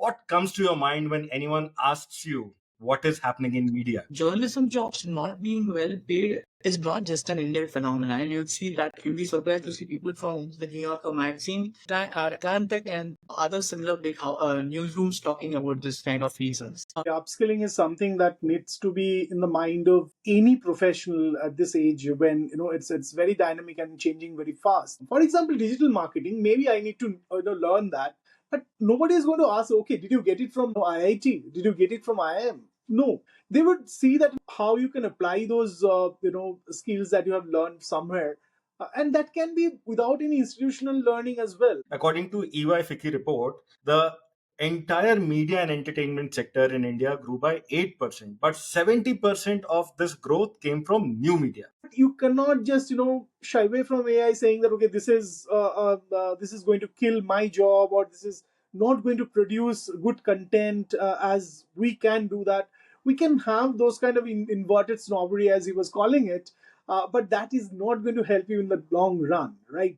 what comes to your mind when anyone asks you what is happening in media? Journalism jobs not being well paid is not just an Indian phenomenon. And you'll see that you'll be surprised to see people from the New Yorker magazine, Time Tech, and other similar big newsrooms talking about this kind of reasons. Upskilling is something that needs to be in the mind of any professional at this age when it's very dynamic and changing very fast. For example, digital marketing, maybe I need to learn that, but nobody is going to ask, okay, did you get it from IIT? Did you get it from IIM? No, they would see that how you can apply those skills that you have learned somewhere. And that can be without any institutional learning as well. According to EY Fiki report, the entire media and entertainment sector in India grew by 8%, but 70% of this growth came from new media. You cannot just shy away from AI saying that, okay, this is going to kill my job, or this is not going to produce good content, as we can do that. We can have those kind of inverted snobbery, as he was calling it, but that is not going to help you in the long run, right?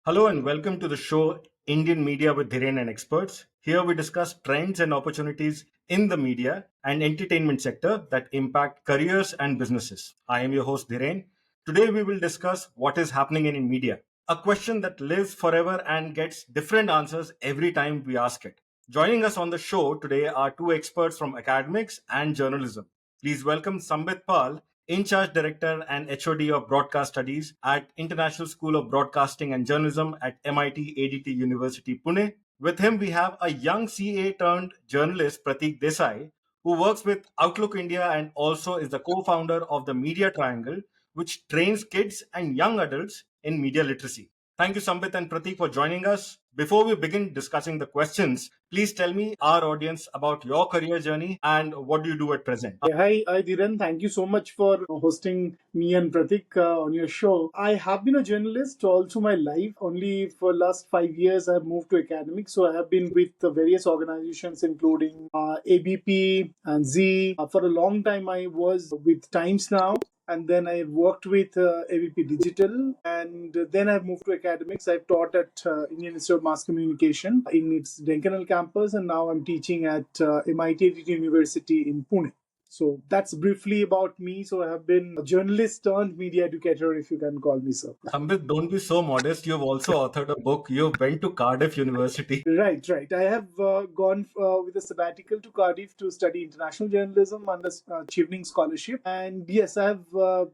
Hello and welcome to the show Indian Media with Dhiren and Experts. Here we discuss trends and opportunities in the media and entertainment sector that impact careers and businesses. I am your host Dhiren. Today we will discuss what is happening in media, a question that lives forever and gets different answers every time we ask it. Joining us on the show today are two experts from academics and journalism. Please welcome Sambit Pal, In-charge Director and HOD of Broadcast Studies at International School of Broadcasting and Journalism at MIT ADT University, Pune. With him, we have a young CA turned journalist, Prathik Desai, who works with Outlook India and also is the co-founder of the Media Triangle, which trains kids and young adults in media literacy. Thank you, Sambit and Pratik, for joining us. Before we begin discussing the questions, please tell me, our audience, about your career journey and what do you do at present? Hi, Dhiren. Thank you so much for hosting me and Pratik on your show. I have been a journalist all through my life. Only for last 5 years, I have moved to academics. So I have been with various organizations, including ABP and Z. For a long time, I was with Times Now. And then I worked with ABP Digital, and then I've moved to academics. I've taught at Indian Institute of Mass Communication in its Dhenkanal campus, and now I'm teaching at MIT ADT University in Pune. So that's briefly about me. So I have been a journalist turned media educator, if you can call me so. Sambit, don't be so modest. You've also authored a book. You went to Cardiff University. Right. I have gone with a sabbatical to Cardiff to study international journalism under Chevening Scholarship. And yes, I have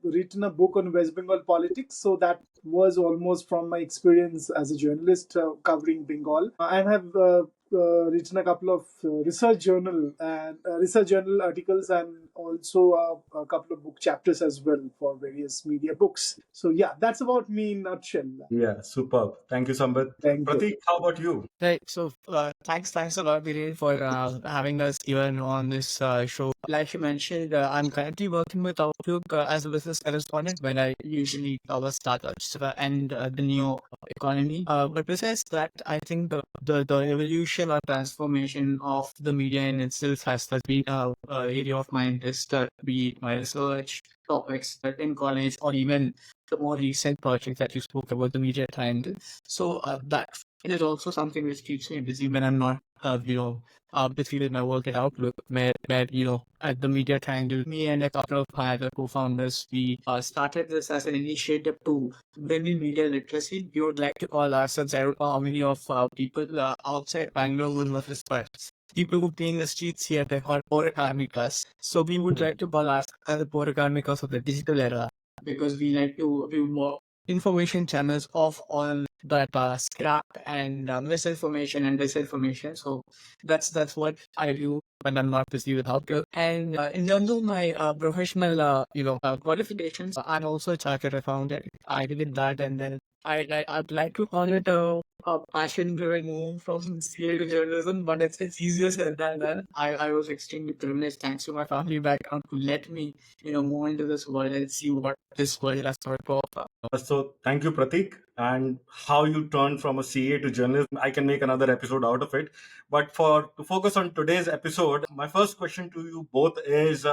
written a book on West Bengal politics. So that was almost from my experience as a journalist covering Bengal. I have written a couple of research journal articles, and also a couple of book chapters as well for various media books. So yeah, that's about me in a nutshell. Yeah, superb. Thank you, Sambit. Thank you. Pratik, how about you? Right. So thanks a lot, Viren, for having us even on this show. Like you mentioned, I'm currently working with Outlook as a business correspondent, when I usually cover startups and the new economy. But besides that, I think the evolution or transformation of the media in itself has been an area of my interest, be my research topics in college, or even the more recent project that you spoke about, the Media Triangle. So that is also something which keeps me busy when I'm not, busy with my work at Outlook, where at the Media Triangle, me and a couple of my other co-founders, we started this as an initiative to bring in media literacy. We would like to call ourselves a community of people outside Bangalore who love this. People who play in the streets here, they call poor karmikas. So we would like to call ourselves the poor karmikas of the digital era, because we like to build more information channels of all that scrap and misinformation and disinformation. So that's what I do when I'm not busy with Outlook. And in terms of my professional qualifications, I'm also a chartered accountant. I did that, and then I'd like to call it a passion-driven move from CA to journalism, but it's easier said than done. I was extremely privileged, thanks to my family background, to let me, move into this world and see what this world has to offer. So thank you, Pratik, and how you turned from a CA to journalism. I can make another episode out of it. But to focus on today's episode, my first question to you both is,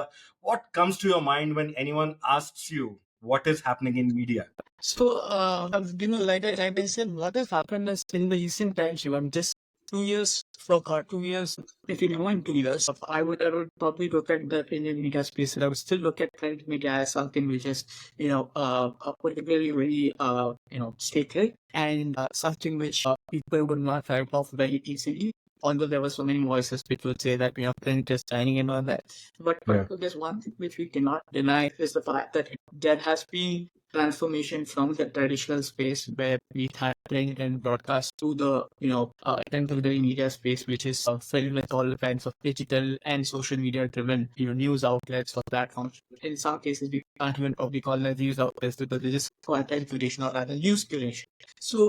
what comes to your mind when anyone asks you what is happening in media? So, like I said, what has happened is in the recent times, just 2 years, for 2 years, if you rewind 2 years, I would probably look at the Indian media space, and I would still look at print media as something which is, particularly very, sacred, and something which people would not hear of very easily. Although there were so many voices which would say that print is dying and all that. But Yeah. there's one thing which we cannot deny is the fact that there has been transformation from the traditional space where we had print and broadcast to the contemporary media space, which is filled with all kinds of digital and social media driven news outlets or platforms. In some cases, we can't even probably call them news outlets because they just content curation or rather news curation. So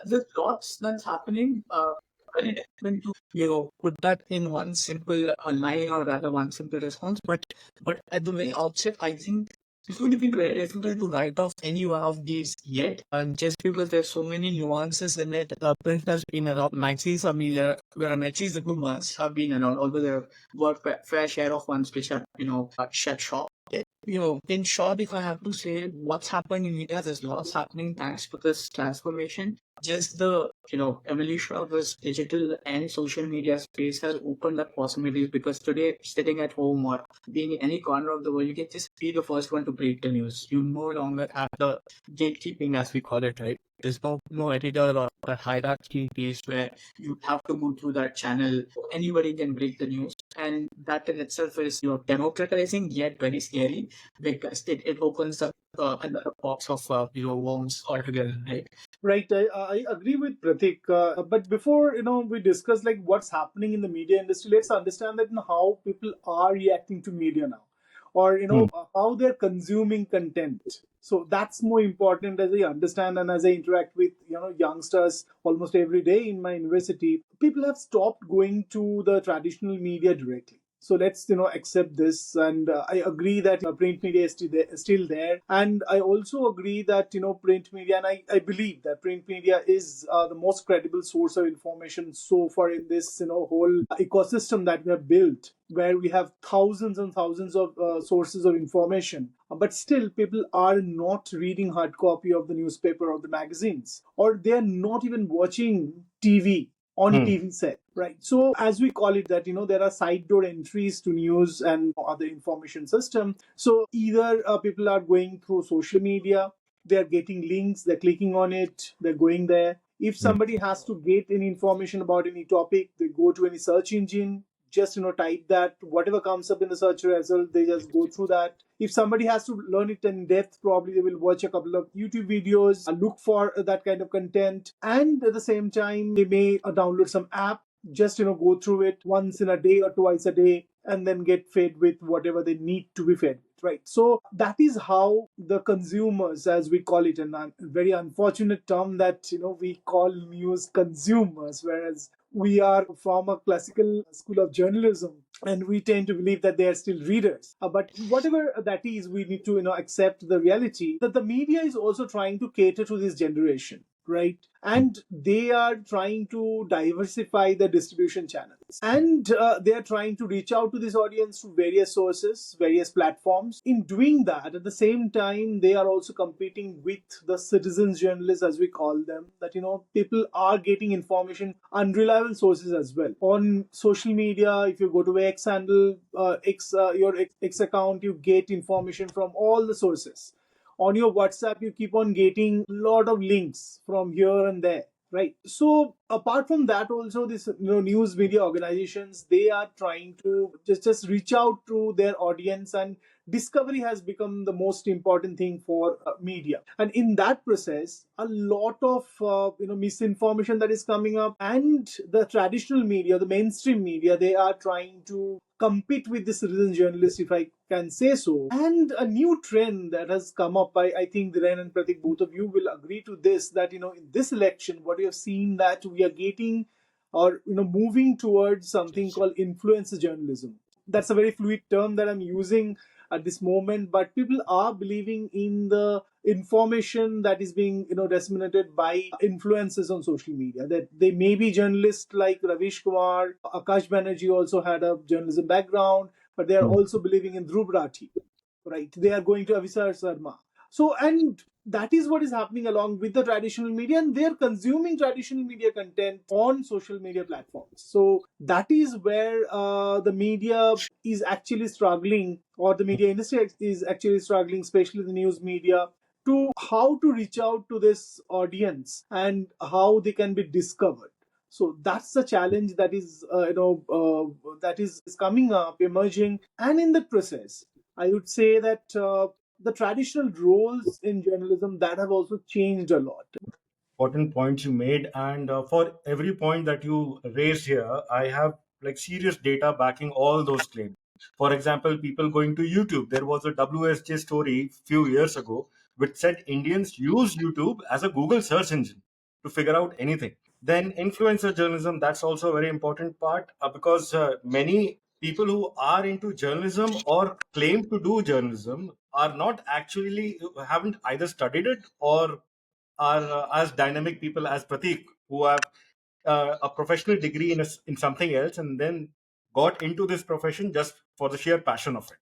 the thoughts that's happening. Very different to put that in one simple line or rather one simple response, but at the very outset, I think it would be very difficult to write off any one of these yet, and just because there's so many nuances in it. Print has been around. Maxis are media, where Maxis the good ones have been around, although there were fair share of ones which are shut short. In short, if I have to say what's happening in media, there's lots happening thanks to this transformation. Just the evolution of this digital and social media space has opened up possibilities, because today, sitting at home or being in any corner of the world, you can just be the first one to break the news. You no longer have the gatekeeping, as we call it, right? There's no editor or a hierarchy piece where you have to go through that channel. Anybody can break the news, and that in itself is democratizing yet very scary, because it opens up another box of worms altogether, right? Right, I agree with Pratik. But before we discuss like what's happening in the media industry, let's understand that how people are reacting to media now, or how they're consuming content. So that's more important as I understand and as I interact with youngsters almost every day in my university. People have stopped going to the traditional media directly. So let's accept this, and I agree that print media is still there, and I also agree that print media, and I believe that print media is the most credible source of information so far in this whole ecosystem that we have built, where we have thousands and thousands of sources of information, but still people are not reading hard copy of the newspaper or the magazines, or they are not even watching TV on TV set, right? So as we call it that, there are side door entries to news and other information system. So either people are going through social media, they're getting links, they're clicking on it, they're going there. If somebody has to get any information about any topic, they go to any search engine, just type that, whatever comes up in the search result, they just go through that. If somebody has to learn it in depth, probably they will watch a couple of YouTube videos, look for that kind of content, and at the same time they may download some app, just go through it once in a day or twice a day, and then get fed with whatever they need to be fed with, right? So that is how the consumers, as we call it, and a very unfortunate term that we call news consumers, whereas we are from a classical school of journalism and we tend to believe that they are still readers. But whatever that is, we need to accept the reality that the media is also trying to cater to this generation, right? And they are trying to diversify the distribution channels. And they are trying to reach out to this audience through various sources, various platforms. In doing that, at the same time, they are also competing with the citizens journalists, as we call them, that, people are getting information, unreliable sources as well. On social media, if you go to X handle, your X account, you get information from all the sources. On your WhatsApp, you keep on getting a lot of links from here and there, right? So apart from that, also this news media organizations, they are trying to just reach out to their audience, and discovery has become the most important thing for media. And in that process, a lot of misinformation that is coming up, and the traditional media, the mainstream media, they are trying to compete with the citizen journalists, if I can say so. And a new trend that has come up, I think Dhiren and Pratik, both of you will agree to this, that in this election, what we have seen, that we are getting or moving towards something called influencer journalism. That's a very fluid term that I'm using at this moment, but people are believing in the information that is being disseminated by influencers on social media, that they may be journalists like Ravish Kumar. Akash Banerjee also had a journalism background, but they are also believing in Dhruv Rathi, right? They are going to Avisar Sharma. So, and that is what is happening along with the traditional media, and they're consuming traditional media content on social media platforms. So that is where the media is actually struggling, or the media industry is actually struggling, especially the news media, to how to reach out to this audience and how they can be discovered. So that's the challenge that is that is coming up, emerging, and in that process, I would say that the traditional roles in journalism that have also changed a lot. Important points you made, and for every point that you raised here, I have like serious data backing all those claims. For example, people going to YouTube. There was a WSJ story few years ago which said Indians use YouTube as a Google search engine to figure out anything. Then influencer journalism, that's also a very important part, because many people who are into journalism or claim to do journalism are not actually, haven't either studied it or are as dynamic people as Pratik, who have a professional degree in something else and then got into this profession just for the sheer passion of it.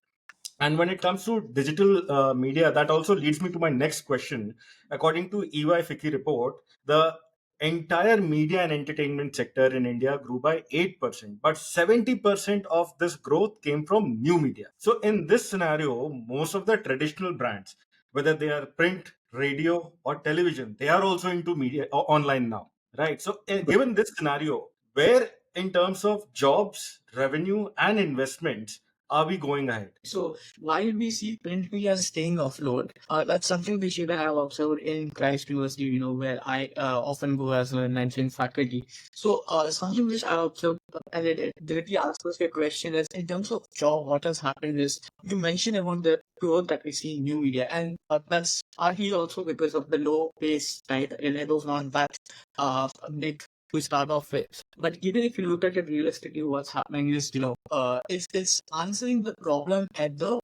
And when it comes to digital media, that also leads me to my next question. According to EY Fiki report, the entire media and entertainment sector in India grew by 8%, but 70% of this growth came from new media. So in this scenario, most of the traditional brands, whether they are print, radio, or television, they are also into media or online now, right? So given this scenario, where in terms of jobs, revenue, and investments, are we going ahead? So while we see print media staying afloat, that's something which I have observed in Christ University, where I often go as an mentoring faculty. So something which I observed, and it directly answers your question, is in terms of job, what has happened is you mentioned about the growth that we see in new media, and that's partly also because of the low pace, right? And it was not that big to start off with. But even if you look at it realistically, what's happening is, it's answering the problem at the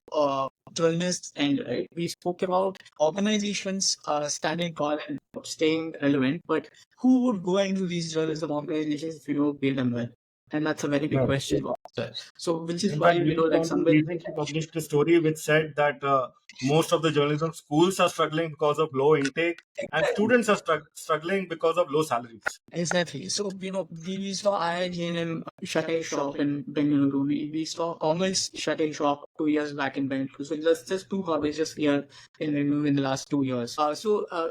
journalist end, right? We spoke about organizations standing tall and staying relevant, but who would go into these journalism organizations if you don't pay them well? And that's a very big Right. question. So, which is In why, fact, like Sambit. recently published a story which said that most of the journalism schools are struggling because of low intake, and students are struggling because of low salaries. Exactly. So, we saw IIM shutting shop in Bengaluru. We saw Commerce shutting shop 2 years back in Bengaluru. So, just two colleges here in the last 2 years.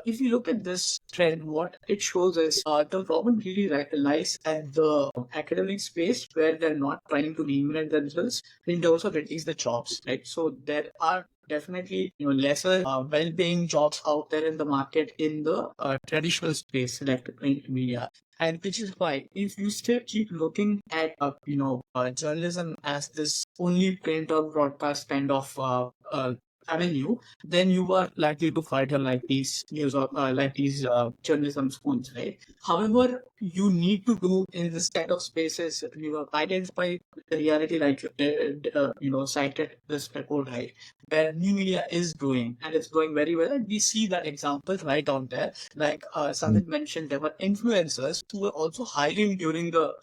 If you look at this trend, what it shows is the problem really lies at the academic space, where they're not trying to reinvent themselves in terms of at least the jobs, right? So, there are definitely lesser well-paying jobs out there in the market in the traditional space like the print media, and which is why if you still keep looking at journalism as this only print or broadcast kind of avenue, then you are likely to fight like these news or like these journalism schools, right? However, you need to do in this kind of spaces, identify the reality, like cited this report, right, where new media is growing and it's growing very well, and we see that examples right out there. Like Sandit mentioned, there were influencers who were also hiring during the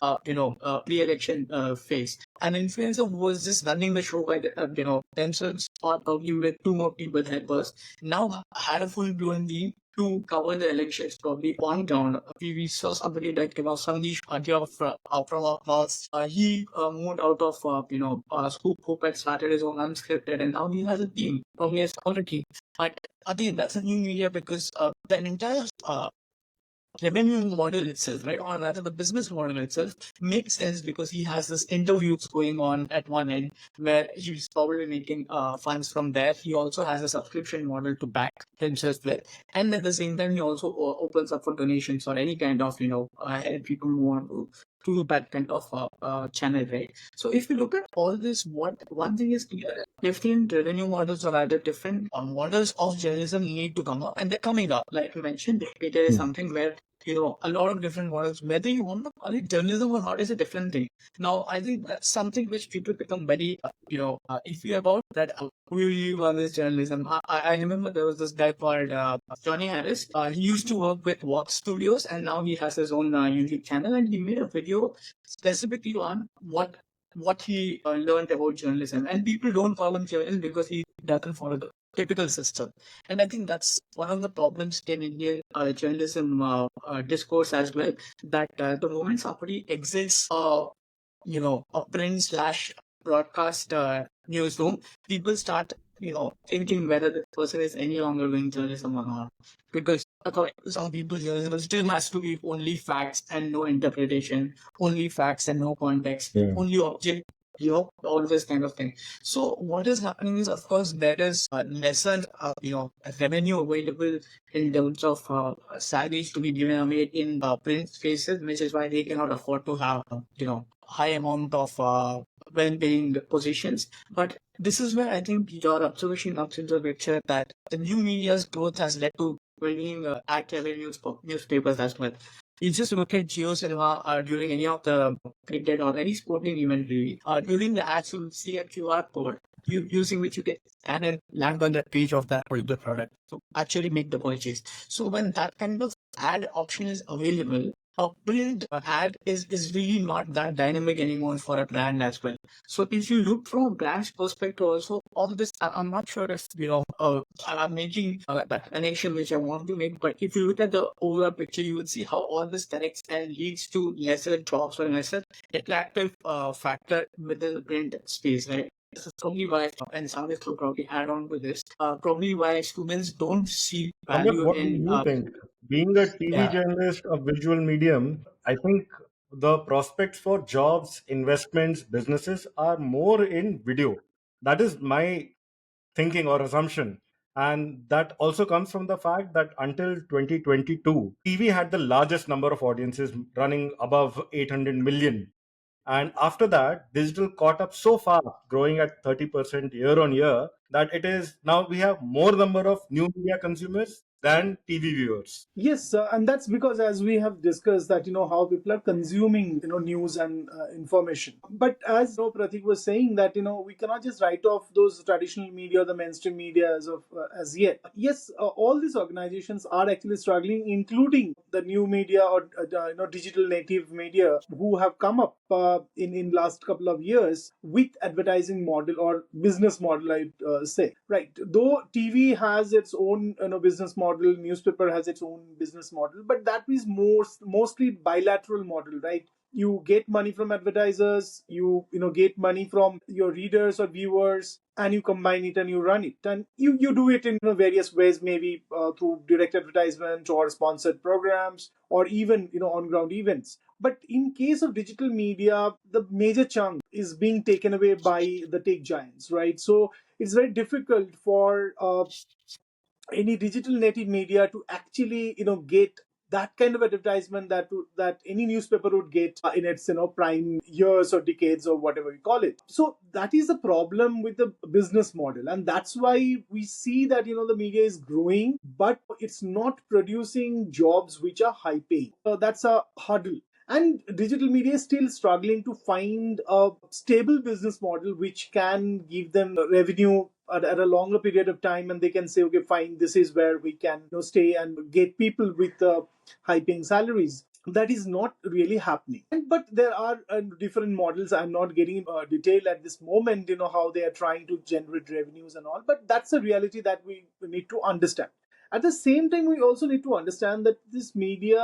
pre-election phase. An influencer who was just running the show by themselves, or probably with two more people helpers, now had a full-blown team to cover the elections, probably on ground. We saw somebody like Sandesh Bhatia from our class. He moved out of Scoop Hope and started his own unscripted, and now he has a team. Probably has already. But again, that's a new media because the entire revenue model itself, right, or rather the business model itself makes sense because he has this interviews going on at one end where he's probably making funds from there. He also has a subscription model to back himself with, and at the same time he also opens up for donations or any kind of help people who want to to that kind of channel, right? So if you look at all this, what one thing is clear: different revenue models or either different models of journalism need to come up, and they're coming up. Like you mentioned, data is something where a lot of different models. Whether you want to call it journalism or not is a different thing. Now, I think that's something which people become very, iffy about. That who you run this journalism. I remember there was this guy called Johnny Harris. He used to work with Vox Studios, and now he has his own YouTube channel, and he made a video specifically on what he learned about journalism. And people don't call him journalist because he doesn't follow the typical system. And I think that's one of the problems in Indian journalism discourse as well. That the moment somebody exits, a print slash broadcast newsroom, people start, thinking whether the person is any longer doing journalism or not. Because according to some people, journalism still has to be only facts and no interpretation, only facts and no context, only object, all this kind of thing. So what is happening is, of course, there is lesser, revenue available in terms of salaries to be given away in print spaces, which is why they cannot afford to have, high amount of well-paying positions. But this is where I think your observation comes into the picture, that the new media's growth has led to bringing active newspapers as well. You just look at Geo Cinema during any of the cricket or any sporting event, really. During the ads, you'll see a QR code using which you can scan and land on that page of that particular product to actually make the purchase. So when that kind of ad option is available, a print ad is really not that dynamic anymore for a brand as well. So if you look from a brand's perspective also, all this, I'm not sure if, I'm making an explanation which I want to make, but if you look at the overall picture, you will see how all this connects and leads to lesser jobs or lesser attractive factor within the print space, right? This is probably why, and Sambit will probably add on to this, probably why students don't see Sambat, value what do in, you think? Being a TV yeah. journalist of visual medium, I think the prospects for jobs, investments, businesses are more in video. That is my thinking or assumption. And that also comes from the fact that until 2022, TV had the largest number of audiences running above 800 million. And after that, digital caught up so fast, growing at 30% year on year, that it is now we have more number of new media consumers than TV viewers. Yes, and that's because, as we have discussed, that how people are consuming news and information. But as Pratik was saying, that we cannot just write off those traditional media or the mainstream media as yet. Yes, all these organizations are actually struggling, including the new media or digital native media who have come up in last couple of years with advertising model or business model, I'd say. Right, though TV has its own business model, newspaper has its own business model, but that is mostly bilateral model, right? You get money from advertisers, you get money from your readers or viewers, and you combine it and you run it, and you do it in various ways, maybe through direct advertisement or sponsored programs or even on ground events. But in case of digital media, the major chunk is being taken away by the tech giants, right? So it's very difficult for any digital native media to actually get that kind of advertisement that any newspaper would get in its prime years or decades or whatever we call it. So that is the problem with the business model, and that's why we see that the media is growing, but it's not producing jobs which are high paying. So that's a hurdle. And digital media is still struggling to find a stable business model which can give them revenue at a longer period of time, and they can say, okay, fine, this is where we can stay and get people with high paying salaries. That is not really happening. But there are different models. I'm not getting detail at this moment, how they are trying to generate revenues and all, but that's a reality that we need to understand. At the same time, we also need to understand that this media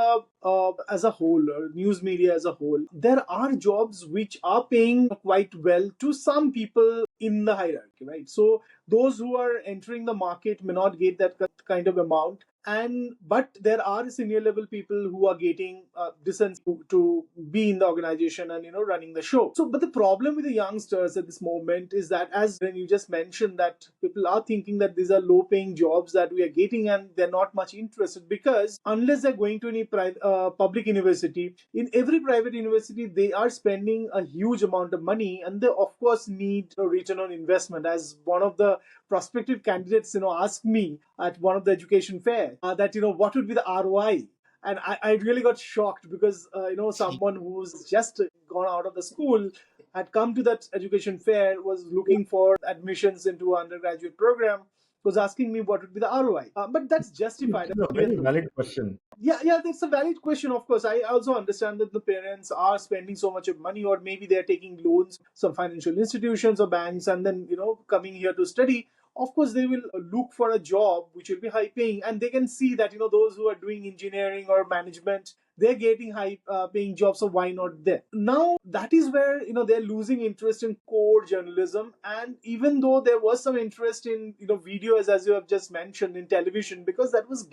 as a whole, or news media as a whole, there are jobs which are paying quite well to some people in the hierarchy, right? So Those who are entering the market may not get that kind of amount, and but there are senior level people who are getting distance to be in the organization and running the show. So but the problem with the youngsters at this moment is that, as when you just mentioned, that people are thinking that these are low paying jobs that we are getting, and they're not much interested, because unless they're going to any public university, in every private university they are spending a huge amount of money, and they of course need a return on investment. As one of the prospective candidates asked me at one of the education fair that what would be the ROI, and I really got shocked, because someone who's just gone out of the school had come to that education fair, was looking for admissions into an undergraduate program, was asking me what would be the ROI. But that's justified. It's a very valid question. Yeah, that's a valid question. Of course, I also understand that the parents are spending so much of money, or maybe they're taking loans, some financial institutions or banks, and then coming here to study. Of course, they will look for a job which will be high paying, and they can see that those who are doing engineering or management, they're getting high paying jobs, so why not there? Now that is where they're losing interest in core journalism. And even though there was some interest in videos, as you have just mentioned, in television, because that was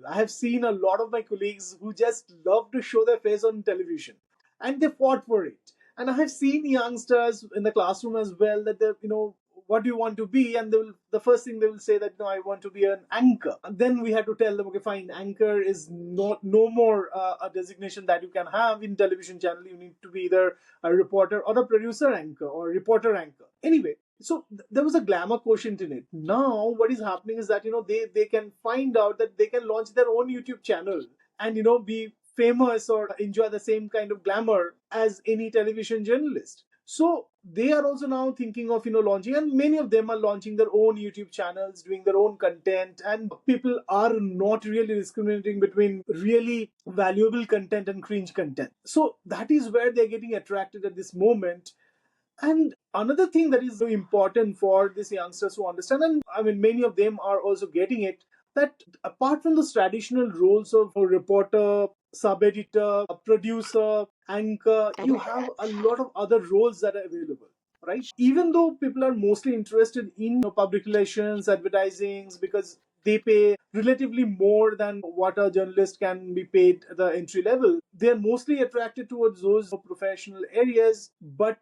I have seen a lot of my colleagues who just love to show their face on television, and they fought for it. And I have seen youngsters in the classroom as well, that they what do you want to be, and the first thing they will say that, no, I want to be an anchor. And then we had to tell them, okay, fine, anchor is no more a designation that you can have in television channel. You need to be either a reporter or a producer anchor or reporter anchor. Anyway, so there was a glamour quotient in it. Now what is happening is that they can find out that they can launch their own YouTube channel and be famous or enjoy the same kind of glamour as any television journalist. So they are also now thinking of launching, and many of them are launching their own YouTube channels, doing their own content, and people are not really discriminating between really valuable content and cringe content. So that is where they're getting attracted at this moment. And another thing that is so important for these youngsters to understand, and I mean many of them are also getting it, that apart from the traditional roles of a reporter, sub-editor, a producer, anchor, you have a lot of other roles that are available, right? Even though people are mostly interested in public relations, advertising, because they pay relatively more than what a journalist can be paid at the entry level, they are mostly attracted towards those professional areas. But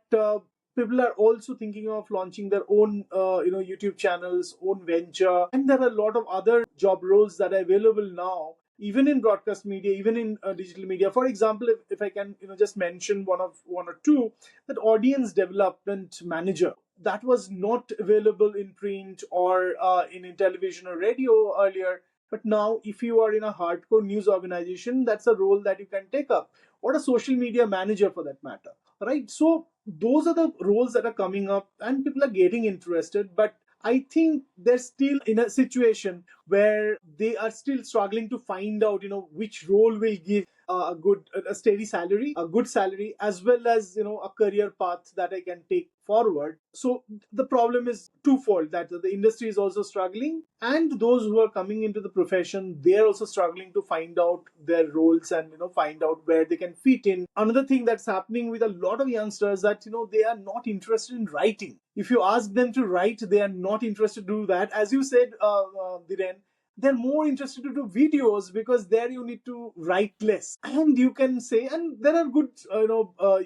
people are also thinking of launching their own YouTube channels, own venture, and there are a lot of other job roles that are available now, even in broadcast media, even in digital media. For example, if I can just mention one or two, that audience development manager, that was not available in print or in television or radio earlier. But now, if you are in a hardcore news organization, that's a role that you can take up, or a social media manager for that matter, right? So those are the roles that are coming up, and people are getting interested. But I think they're still in a situation where they are still struggling to find out, which role will give a steady salary, a good salary, as well as a career path that I can take forward. So the problem is twofold: that the industry is also struggling, and those who are coming into the profession, they are also struggling to find out their roles and find out where they can fit in. Another thing that's happening with a lot of youngsters, that they are not interested in writing. If you ask them to write, they are not interested to do that. As you said, Dhiren, they're more interested to do videos, because there you need to write less, and you can say, and there are good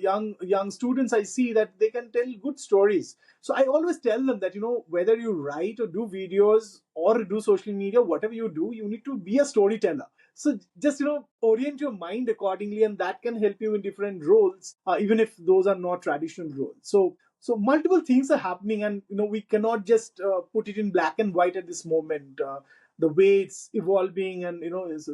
young students I see that they can tell good stories. So I always tell them that whether you write or do videos or do social media, whatever you do, you need to be a storyteller. So just orient your mind accordingly, and that can help you in different roles, even if those are not traditional roles. So multiple things are happening, and we cannot just put it in black and white at this moment. The way it's evolving, and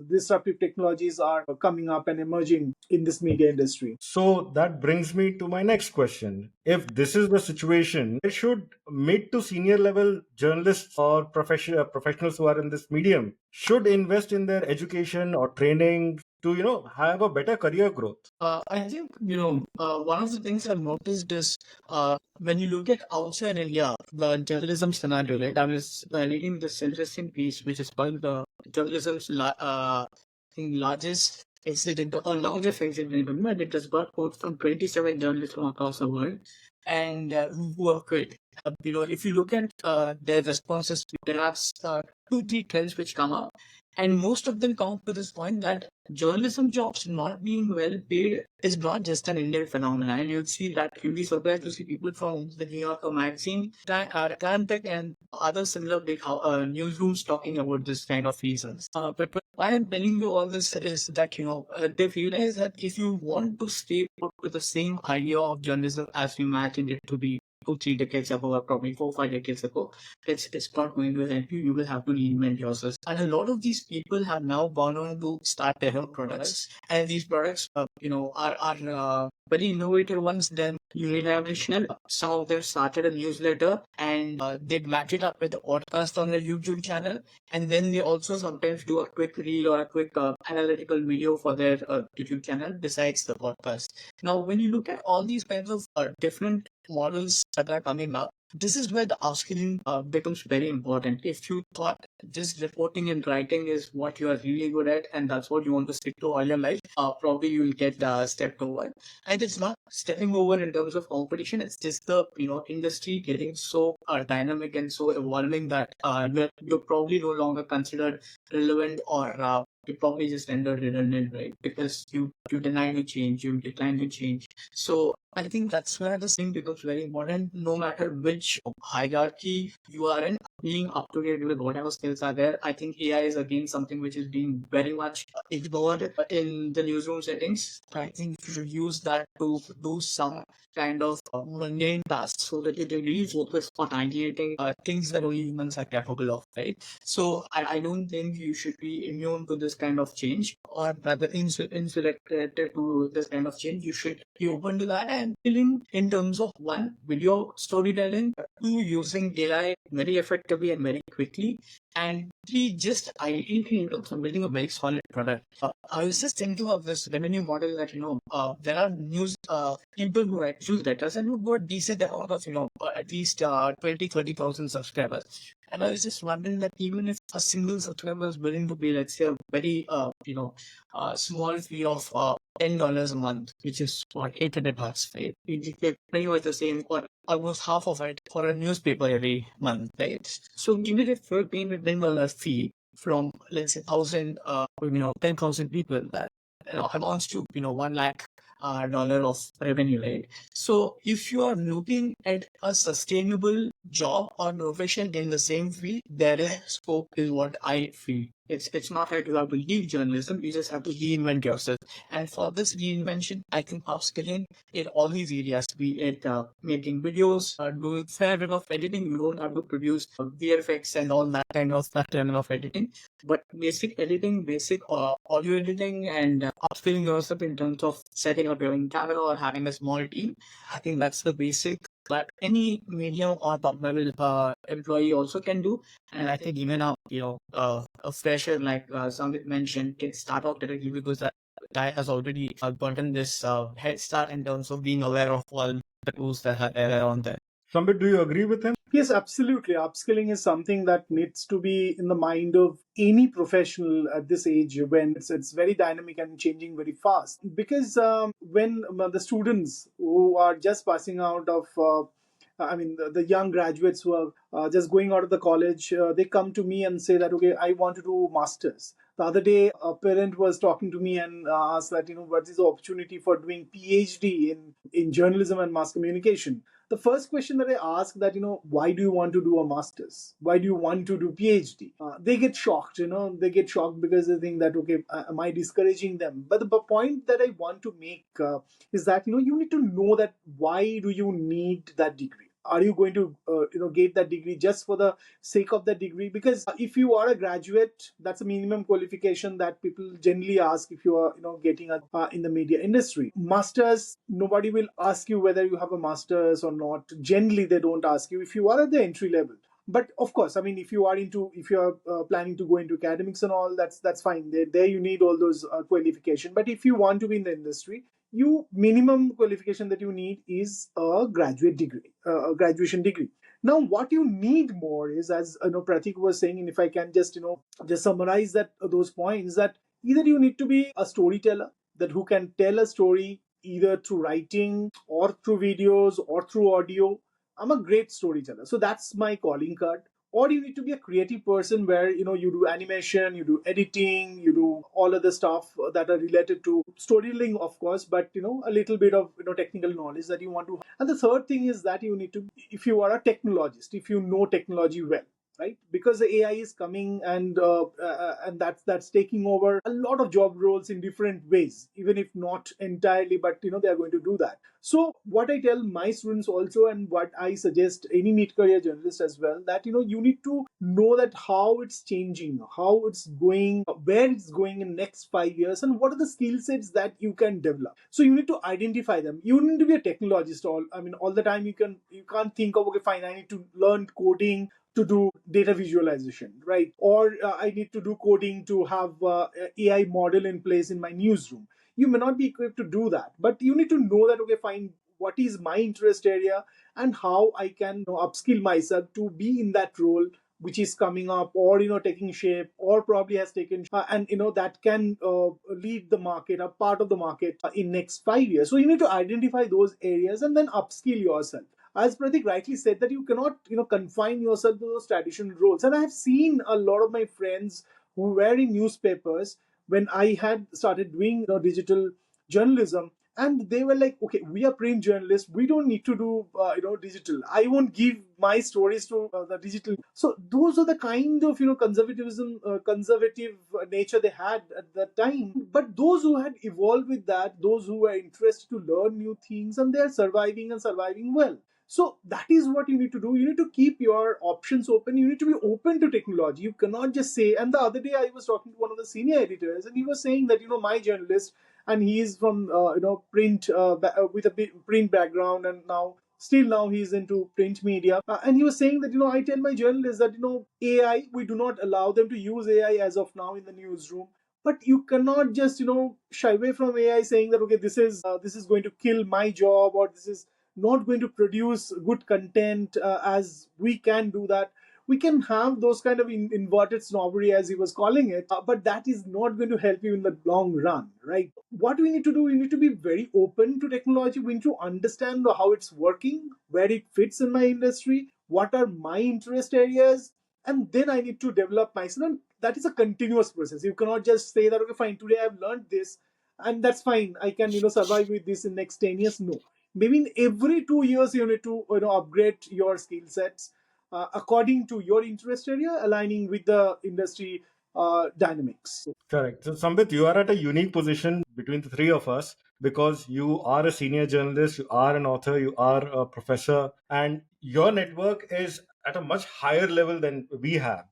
disruptive technologies are coming up and emerging in this media industry. So that brings me to my next question. If this is the situation, should mid to senior level journalists or professionals who are in this medium should invest in their education or training to have a better career growth? I think, one of the things I've noticed is when you look at outside India, the journalism scenario, right? I was reading this interesting piece, which is called the journalism's largest incident or largest incident, and it has got quotes from 27 journalists from across the world. and who are quit. If you look at their responses, there are two, three trends which come up, and most of them come up to this point that journalism jobs not being well paid is not just an Indian phenomenon. And you'll see that you'll be surprised to see people from the New Yorker magazine, Atlantic, and other similar big newsrooms talking about this kind of reasons. But why I'm telling you all this is that they realize that if you want to stay put with the same idea of journalism as we imagined it to be 2, 3 decades ago, or probably 4, 5 decades ago, it's not going to help you. You will have to reinvent yourself. And a lot of these people have now gone on to start their own products, and these products, are very innovative ones. Then you really have to share. Some of them started a newsletter, and they match it up with the podcast on their YouTube channel, and then they also sometimes do a quick reel or a quick analytical video for their YouTube channel besides the podcast. Now, when you look at all these kinds of different models that are coming up, this is where the upskilling becomes very important. If you thought just reporting and writing is what you are really good at and that's what you want to stick to all your life, probably you will get stepped over. And it's not stepping over in terms of competition. It's just the industry getting so dynamic and so evolving that you're probably no longer considered relevant, or you probably just rendered redundant, right? Because you deny to change, you decline to change. So I think that's where the thing becomes very important. No matter which hierarchy you are in, being up to date with whatever skills are there. I think AI is again something which is being very much ignored in the newsroom settings. I think you should use that to do some kind of mundane tasks so that it really focus on ideating things that only humans are capable of, right? So I don't think you should be immune to this kind of change, or rather insulated to this kind of change. You should be open to that and feeling in terms of one, video storytelling, two, using AI very effectively and very quickly, and three, just ideally in terms of building a very solid product. I was just thinking of this revenue model that there are news people who write newsletters and who got decent amount of at least 20-30,000 subscribers. And I was just wondering that even if a single subscriber is willing to pay, let's say, a very small fee of $10 a month, which is what, $800, right? You get pretty much the same, or almost half of it for a newspaper every month, right? So even if you're paying a $10 fee from, let's say, 10,000 people, that amounts to $1 lakh dollar of revenue, right? So if you are looking at a sustainable job or profession in the same field, there is scope, is what I feel. It's not that you have to leave journalism, you just have to reinvent yourself. And for this reinvention, I think upskilling in all these areas, be it making videos, doing fair bit of editing. You don't have to produce VFX and all that kind of editing, but basic editing, basic audio editing, and upskilling yourself in terms of setting up your own camera or having a small team. I think that's the basic that any medium or top level employee also can do. And I think even a fresher like Sambit mentioned can start off directly because that guy has already gotten this head start in terms of being aware of all the tools that are around there. Sambit, do you agree with him? Yes, absolutely. Upskilling is something that needs to be in the mind of any professional at this age when it's very dynamic and changing very fast. Because when the students who are just passing out of the young graduates who are just going out of the college, they come to me and say that, okay, I want to do masters. The other day, a parent was talking to me and asked that, what is the opportunity for doing PhD in journalism and mass communication? The first question that I ask that, why do you want to do a master's? Why do you want to do PhD? They get shocked, they get shocked because they think that, okay, am I discouraging them? But the point that I want to make is that, you need to know that why do you need that degree? Are you going to get that degree just for the sake of that degree? Because if you are a graduate, that's a minimum qualification that people generally ask if you are getting in the media industry. Masters, nobody will ask you whether you have a masters or not. Generally they don't ask you if you are at the entry level. But of course, if you are planning to go into academics and all, that's fine. There you need all those qualification. But if you want to be in the industry, minimum qualification that you need is a graduate degree, a graduation degree. Now, what you need more is, as Pratik was saying, and if I can just summarize those points, that either you need to be a storyteller, that who can tell a story either through writing or through videos or through audio. I'm a great storyteller. So that's my calling card. Or you need to be a creative person where you do animation, you do editing, you do all other stuff that are related to storytelling, of course, but a little bit of technical knowledge that you want to. And the third thing is that you need to, if you are a technologist, if you know technology well, right? Because the AI is coming, and that's taking over a lot of job roles in different ways, even if not entirely, but they are going to do that. So what I tell my students also, and what I suggest any mid-career journalist as well, that you need to know that how it's changing, how it's going, where it's going in next 5 years, and what are the skill sets that you can develop. So you need to identify them. You need to be a technologist all the time. You can't think of, okay, fine, I need to learn coding to do data visualization, right? Or I need to do coding to have AI model in place in my newsroom. You may not be equipped to do that, but you need to know that, okay, fine, what is my interest area and how I can upskill myself to be in that role which is coming up, or taking shape, or probably has taken and that can lead the market, a part of the market in next 5 years. So you need to identify those areas and then upskill yourself. As Pratik rightly said, that you cannot confine yourself to those traditional roles. And I have seen a lot of my friends who were in newspapers when I had started doing digital journalism, and they were like, okay, we are print journalists, we don't need to do digital. I won't give my stories to the digital. So those are the kind of conservative nature they had at that time. But those who had evolved with that, those who were interested to learn new things, and they are surviving, and surviving well. So that is what you need to do. You need to keep your options open. You need to be open to technology. You cannot just say. And the other day I was talking to one of the senior editors, and he was saying that my journalist, and he is from print with a print background, and now he's into print media, and he was saying that I tell my journalists that AI, we do not allow them to use AI as of now in the newsroom. But you cannot just shy away from AI, saying that, okay, this is going to kill my job, or this is not going to produce good content, as we can do that. We can have those kind of inverted snobbery, as he was calling it, but that is not going to help you in the long run, right? What we need to do, we need to be very open to technology. We need to understand how it's working, where it fits in my industry, what are my interest areas, and then I need to develop myself. And that is a continuous process. You cannot just say that, okay, fine, today I've learned this, and that's fine, I can survive with this in next 10 years. No, maybe in every 2 years you need to upgrade your skill sets according to your interest area, aligning with the industry dynamics. Correct. So, Sambit, you are at a unique position between the three of us because you are a senior journalist, you are an author, you are a professor, and your network is at a much higher level than we have.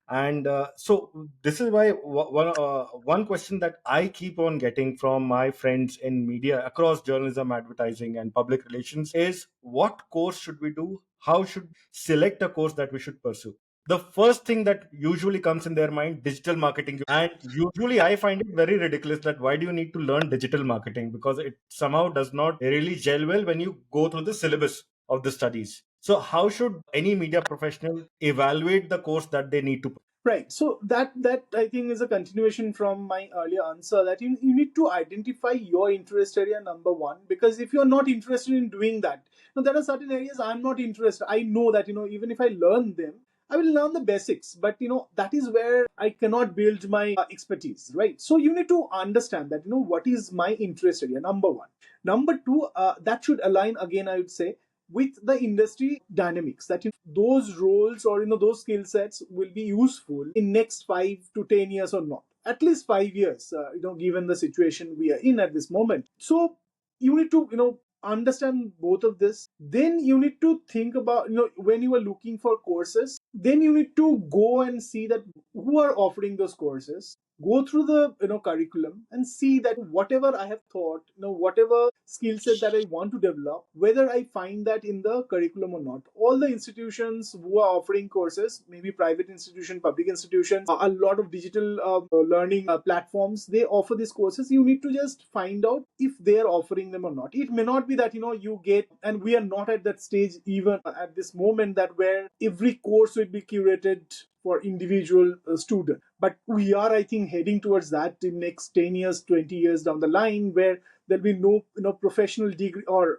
And so this is why one question that I keep on getting from my friends in media across journalism, advertising, and public relations is, what course should we do? How should select a course that we should pursue? The first thing that usually comes in their mind, digital marketing. And usually I find it very ridiculous that why do you need to learn digital marketing? Because it somehow does not really gel well when you go through the syllabus of the studies. So how should any media professional evaluate the course that they need to? Right. So that I think is a continuation from my earlier answer, that you need to identify your interest area, number one, because if you're not interested in doing that, there are certain areas I'm not interested. I know that even if I learn them, I will learn the basics, but that is where I cannot build my expertise, right? So you need to understand that what is my interest area, number one. Number two, that should align, again, I would say, with the industry dynamics, that those roles or those skill sets will be useful in next 5 to 10 years or not, at least 5 years, given the situation we are in at this moment. So you need to understand both of this. Then you need to think about, when you are looking for courses, then you need to go and see that who are offering those courses, go through the curriculum, and see that whatever I have thought, whatever skill set that I want to develop, whether I find that in the curriculum or not. All the institutions who are offering courses, maybe private institution, public institution, a lot of digital learning platforms, they offer these courses. You need to just find out if they are offering them or not. It may not be that you get, and we are not at that stage even at this moment, that where every course will be curated for individual student. But we are, I think, heading towards that in next 10 years, 20 years down the line, where There'll be no professional degree or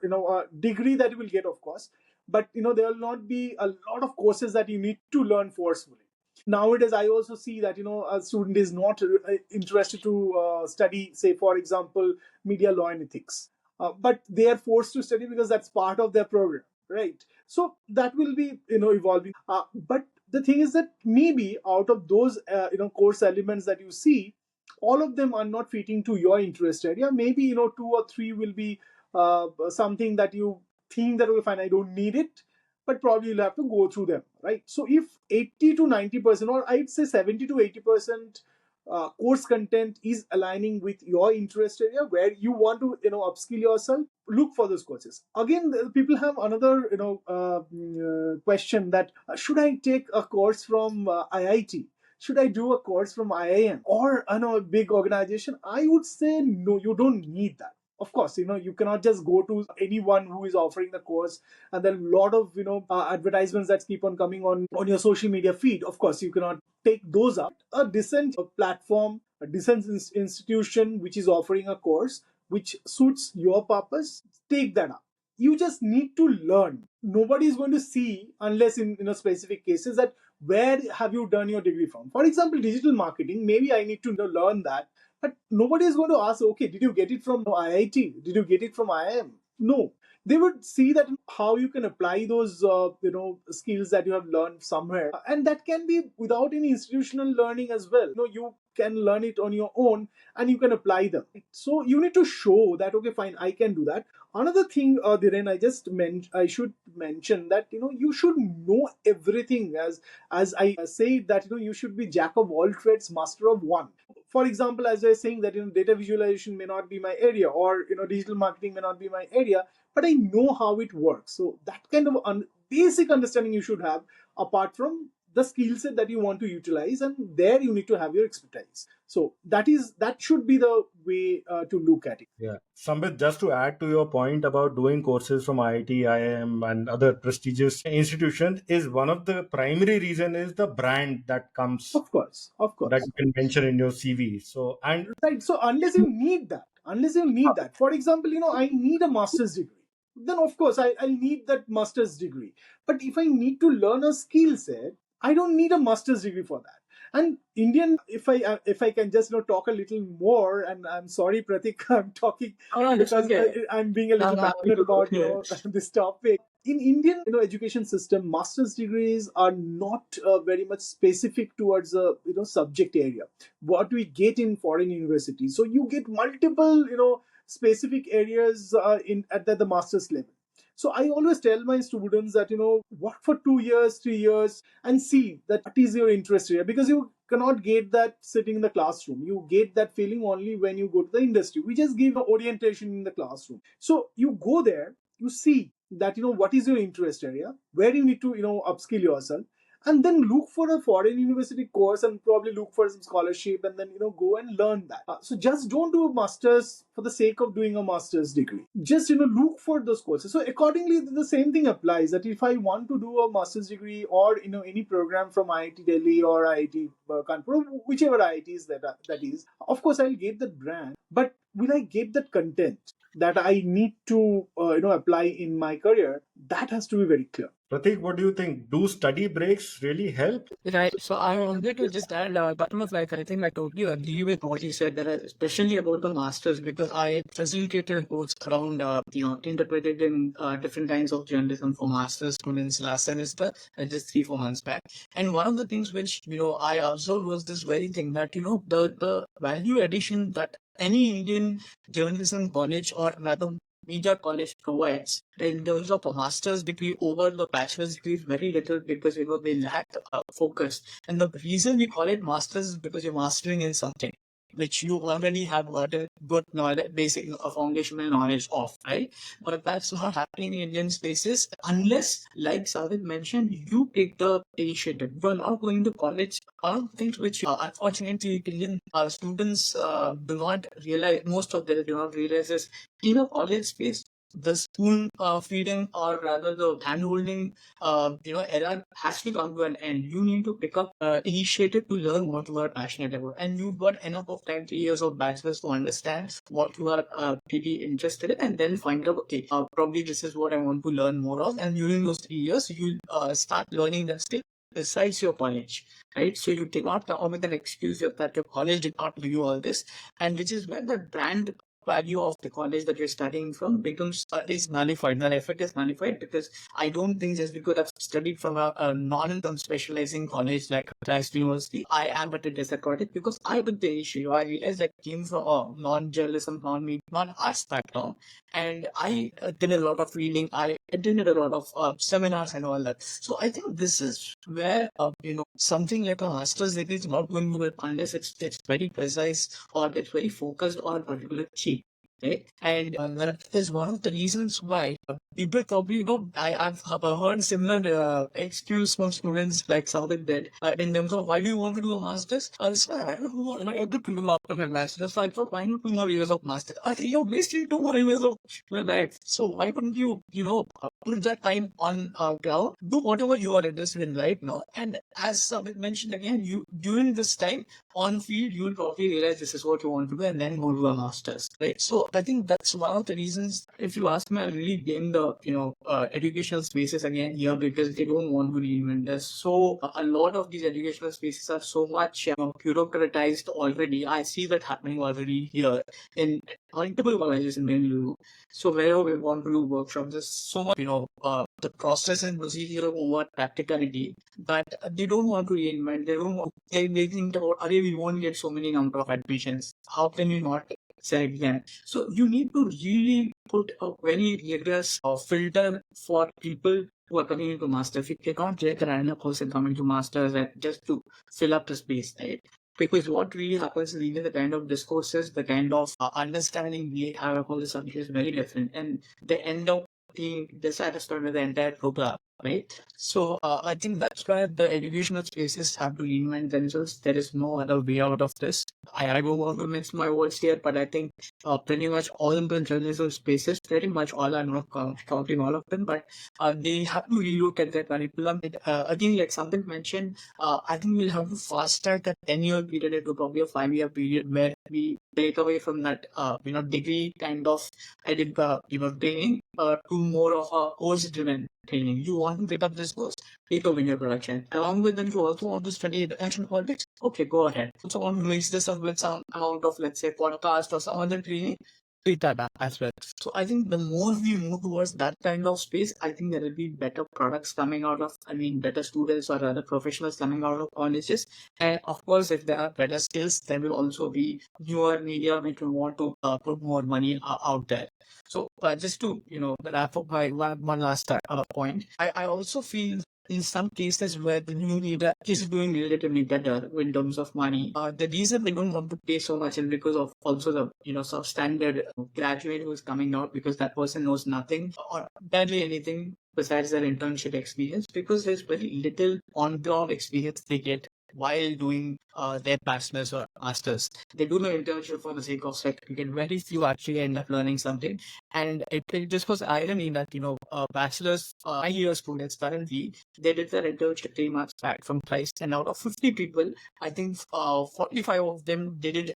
degree that you will get, of course, but there will not be a lot of courses that you need to learn forcefully. Nowadays I also see that a student is not interested to study, say for example, media law and ethics, but they are forced to study because that's part of their program, right? So that will be evolving, but the thing is that maybe out of those course elements that you see, all of them are not fitting to your interest area. Maybe two or three will be something that you think that, okay, fine, I don't need it, but probably you'll have to go through them, right? So if 80 to 90%, or I'd say 70 to 80% course content is aligning with your interest area where you want to upskill yourself, look for those courses. Again, people have another question that should I take a course from IIT, should I do a course from IIM or a big organization? I would say no, you don't need that. Of course, you cannot just go to anyone who is offering the course, and then a lot of advertisements that keep on coming on your social media feed. Of course, you cannot take those up. A decent platform, a decent institution which is offering a course which suits your purpose, take that up. You just need to learn. Nobody is going to see, unless in specific cases, that where have you done your degree from. For example, digital marketing, maybe I need to learn that, but nobody is going to ask, okay, did you get it from IIT? Did you get it from IIM? No. They would see that how you can apply those skills that you have learned somewhere, and that can be without any institutional learning as well. You can learn it on your own and you can apply them. So you need to show that, okay, fine, I can do that. Another thing, Dhiren, I should mention that you should know everything. As I say that you should be jack of all trades, master of one. For example, as I was saying that data visualization may not be my area, or digital marketing may not be my area, but I know how it works. So that kind of basic understanding you should have, apart from the skill set that you want to utilize, and there you need to have your expertise. So that should be the way to look at it. Yeah. Sambit, just to add to your point about doing courses from IIT, IIM, and other prestigious institutions, is one of the primary reason is the brand that comes, Of course. that you can mention in your CV. So, and right. So unless you need that, for example, I need a master's degree, then of course I'll need that master's degree. But if I need to learn a skill set, I don't need a master's degree for that. And Indian, if I can just talk a little more, and I'm sorry, Pratik, I'm talking because I'm being a little passionate about this topic. In Indian education system, master's degrees are not very much specific towards a subject area. What we get in foreign universities, so you get multiple specific areas in at the master's level. So I always tell my students that work for 2 years, 3 years, and see that what is your interest area, because you cannot get that sitting in the classroom. You get that feeling only when you go to the industry. We just give orientation in the classroom. So you go there, you see that what is your interest area, where you need to upskill yourself, and then look for a foreign university course and probably look for some scholarship, and then go and learn that. So just don't do a master's for the sake of doing a master's degree. Just look for those courses. So accordingly, the same thing applies, that if I want to do a master's degree or any program from IIT Delhi or IIT Kanpur, whichever IITs that is, of course I'll get that brand, but will I get that content that I need to apply in my career? That has to be very clear. Pratik, what do you think? Do study breaks really help? Right. So I wanted to just add, bottom of life, I think I totally agree with what you said, that especially about the masters, because I facilitated course around, interpreted in different kinds of journalism for masters students last semester, just 3-4 months back. And one of the things which, I observed was this very thing that, the value addition that any Indian journalism college or rather media college provides in terms of a master's degree over the bachelor's degree is very little, because they lack focus. And the reason we call it master's is because you're mastering in something which you already have got a good knowledge, basic foundational knowledge of, right? But that's not happening in Indian spaces unless, like Savit mentioned, you take the initiative. You're not going to college. One of the things which unfortunately Indian students do not realize, most of them do not realize, is in a college space, the spoon feeding, or rather the hand holding era has to come to an end. You need to pick up initiative to learn what you are passionate about, and you've got enough of time, 3 years of bachelor's, to understand what you are really interested in, and then find out, okay, probably this is what I want to learn more of. And during those 3 years, you start learning that skill besides your college, right? So you take not come with an excuse that your college did not give you all this, and which is where the brand value of the college that you're studying from becomes is nullified. The effect is nullified, because I don't think just because I've studied from a non-specializing college like Cardiff University, I am at a disadvantage, because I took the issue. I realized I came from a non-journalism, non-media, non-arts background, and I did a lot of reading. I attended a lot of seminars and all that. So I think this is where something like a master's degree is not going to work unless it's very precise, or it's very focused on a particular theme. Right? And that is one of the reasons why people probably, I've heard similar excuse from students like Sambit did, in terms of why do you want to do a master's? So I don't want my other people after my master's. So I thought, why not 2 more years of master's? I think you're wasting 2 more years of your life. So why couldn't you, put that time on ground, do whatever you are interested in right now? And as Sambit mentioned again, you during this time on field, you'll probably realize this is what you want to do, and then go to a master's, right? So I think that's one of the reasons. If you ask me, I really blame the educational spaces again here, because they don't want to reinvent this. So a lot of these educational spaces are so much bureaucratized already. I see that happening already here in multiple colleges in Bengal. So wherever we want to do workshops, there's so much the process and procedure of what practicality that they don't want to reinvent. They don't want. They think about, we won't get so many number of admissions. How can we not say again? So you need to really put a very rigorous filter for people who are coming into masters. You cannot get a random person coming to masters and just to fill up the space, right? Because what really happens is even the kind of discourses, the kind of understanding we have about the subject is very different, and they end up being dissatisfied with the entire program, right? So I think that's why the educational spaces have to reinvent themselves. There is no other way out of this. I don't want to mix my words here, but I think pretty much all the journalism spaces, pretty much all, I'm not counting all of them, but they have to relook at their curriculum. Again, like something mentioned, I think we'll have to fast track that 10-year period into probably a 5-year period, where we take away from that degree kind of training to more of a course-driven training. You want to pick up this course, take over your production. Along with them, you also want to study international politics. Okay, go ahead. Also want to mix this up with some amount of, let's say, podcast or some other training. Treat that as well. So I think the more we move towards that kind of space, I think there will be better products coming out of, better students or other professionals coming out of colleges. And of course, if there are better skills, there will also be newer media which will want to put more money out there. So just to wrap up my one last point, I also feel in some cases where the new media is doing relatively better in terms of money, the reason they don't want to pay so much is because of also the substandard graduate who is coming out, because that person knows nothing or barely anything besides their internship experience, because there's very little on-ground experience they get while doing their bachelor's or master's. They do the internship for the sake of certificate. Very few actually end up learning something. And it just was irony that, bachelor's, year students currently, they did their internship 3 months back from Christ. And out of 50 people, I think 45 of them did it,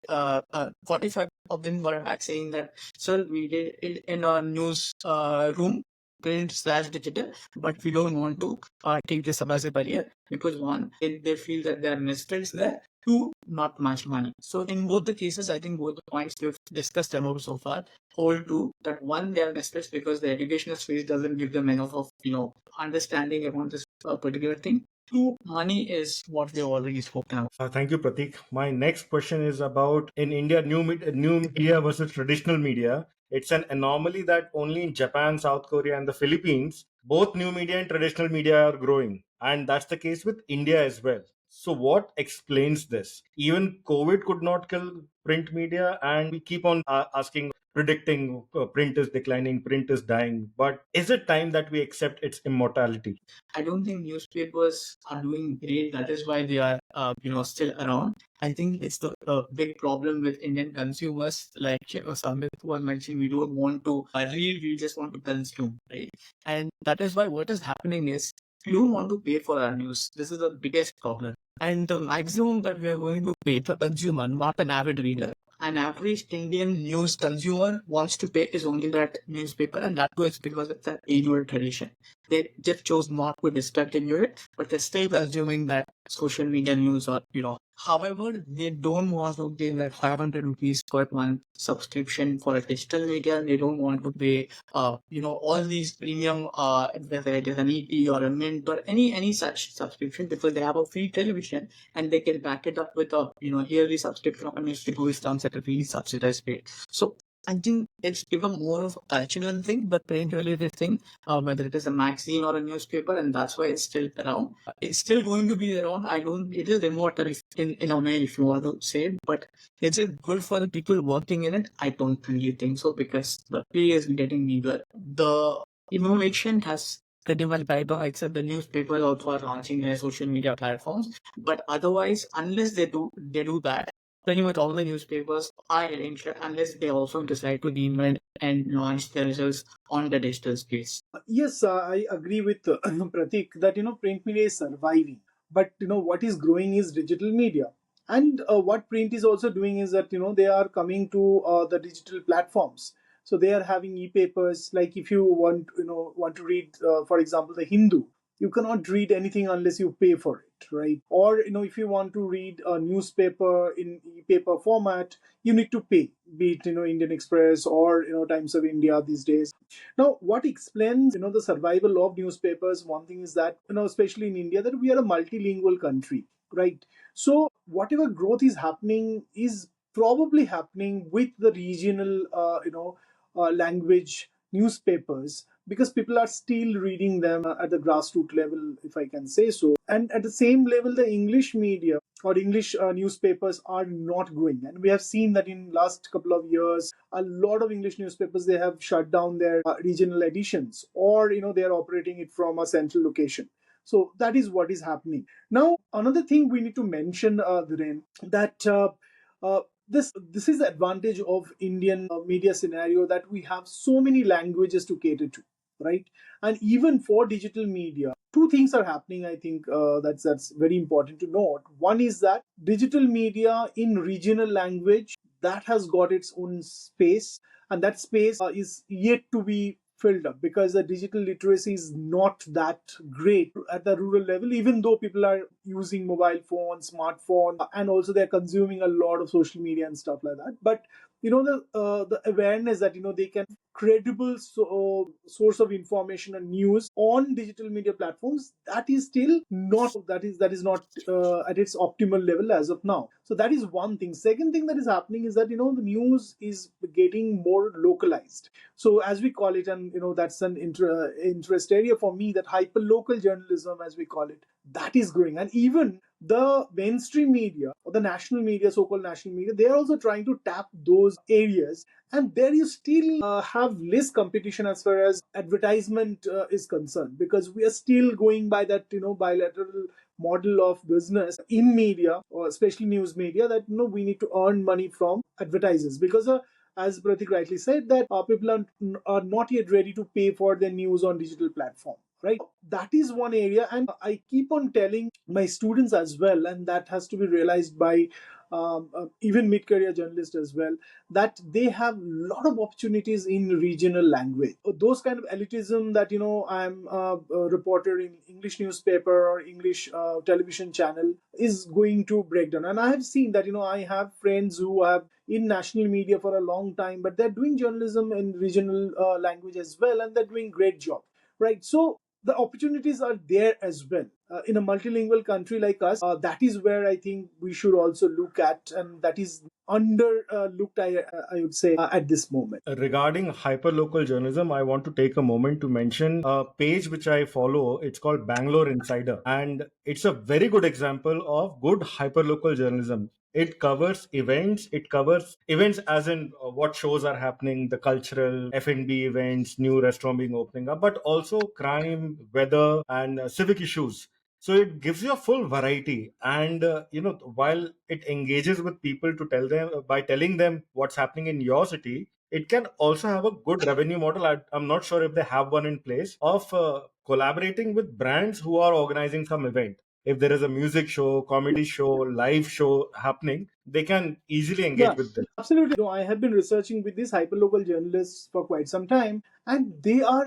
45 of them were back saying that, sir, we did it in our news room, print/digital, but we don't want to take this up as a barrier, because one, they feel that there are mistakes there, two, not much money. So in both the cases, I think both the points we've discussed about so far hold true, that one, they are mistakes because the educational space doesn't give them enough of understanding about this particular thing. Two, money is what we already spoken about. Thank you, Pratik. My next question is about in India, new media versus traditional media. It's an anomaly that only in Japan, South Korea, and the Philippines, both new media and traditional media are growing. And that's the case with India as well. So, what explains this? Even COVID could not kill print media, and we keep on asking, predicting print is declining, print is dying. But is it time that we accept its immortality? I don't think newspapers are doing great. That is why they are, still around. I think it's the big problem with Indian consumers. Like Sambit was mentioning, we don't want to read, we just want to consume, right? And that is why what is happening is we don't want to pay for our news. This is the biggest problem. And the maximum that we are going to pay for consumer, not an avid reader. An average Indian news consumer wants to pay is only that newspaper, and that goes because it's an age-old tradition. They just chose not to discontinue it, but they're still consuming that social media news or, However, they don't want to pay like 500 rupees per month subscription for a digital media. They don't want to pay, all these premium, whether it is an EP or a Mint or any such subscription, because they have a free television and they can back it up with a, yearly subscription of a newspaper which comes at a really subsidized rate. So I think it's become more of a cultural thing, but print related thing, whether it is a magazine or a newspaper, and that's why it's still around. It's still going to be around. It is immortal in a way, if you want to say it, but is it good for the people working in it? I don't really think so, because the pay is getting meager. The innovation has pretty much died down, except the newspapers also are launching their social media platforms. But otherwise, unless they do that, pretty much all the newspapers are arranged unless they also decide to reinvent and launch their results on the digital space. Yes, I agree with Pratik that print media is surviving, but what is growing is digital media. And what print is also doing is that they are coming to the digital platforms. So they are having e-papers. Like if you want to read, for example, the Hindu, you cannot read anything unless you pay for it, right? Or if you want to read a newspaper in e-paper format, you need to pay, be it Indian Express or Times of India these days. Now, what explains the survival of newspapers? One thing is that especially in India, that we are a multilingual country, right? So whatever growth is happening is probably happening with the regional, language newspapers, because people are still reading them at the grassroots level, if I can say so. And at the same level, the English media or English newspapers are not growing, and we have seen that in last couple of years, a lot of English newspapers, they have shut down their regional editions, or they are operating it from a central location. So that is what is happening now. Another thing we need to mention, Dhiren, that uh, this is the advantage of Indian media scenario, that we have so many languages to cater to, right? And even for digital media, two things are happening. I think that's very important to note. One is that digital media in regional language, that has got its own space, and that space is yet to be filled up, because the digital literacy is not that great at the rural level, even though people are using mobile phones, smartphone, and also they're consuming a lot of social media and stuff like that. But the awareness that they can credible source of information and news on digital media platforms, that is still not, that is not at its optimal level as of now. So that is one thing. Second thing that is happening is that the news is getting more localized, so as we call it, and that's an interest area for me, that hyper local journalism, as we call it, that is growing. And even the mainstream media or the national media, so-called national media, they are also trying to tap those areas. And there you still have less competition as far as advertisement is concerned, because we are still going by that bilateral model of business in media, or especially news media, that we need to earn money from advertisers, because as Pratik rightly said, that people are not yet ready to pay for their news on digital platform, right? That is one area, and I keep on telling my students as well, and that has to be realized by even mid-career journalists as well, that they have a lot of opportunities in regional language. Those kind of elitism that I'm a reporter in English newspaper or English television channel is going to break down. And I have seen that I have friends who have in national media for a long time, but they're doing journalism in regional language as well, and they're doing great job, right? So the opportunities are there as well. in a multilingual country like us, that is where I think we should also look at, and that is under looked, I would say, at this moment. Regarding hyperlocal journalism, I want to take a moment to mention a page which I follow. It's called Bangalore Insider, and it's a very good example of good hyperlocal journalism. It covers events. It covers events as in what shows are happening, the cultural F&B events, new restaurant being opening up, but also crime, weather, and civic issues. So it gives you a full variety, and while it engages with people to tell them by telling them what's happening in your city, it can also have a good revenue model. I'm not sure if they have one in place of collaborating with brands who are organizing some event. If there is a music show, comedy show, live show happening, they can easily engage with them. Absolutely. I have been researching with these hyperlocal journalists for quite some time, and they are,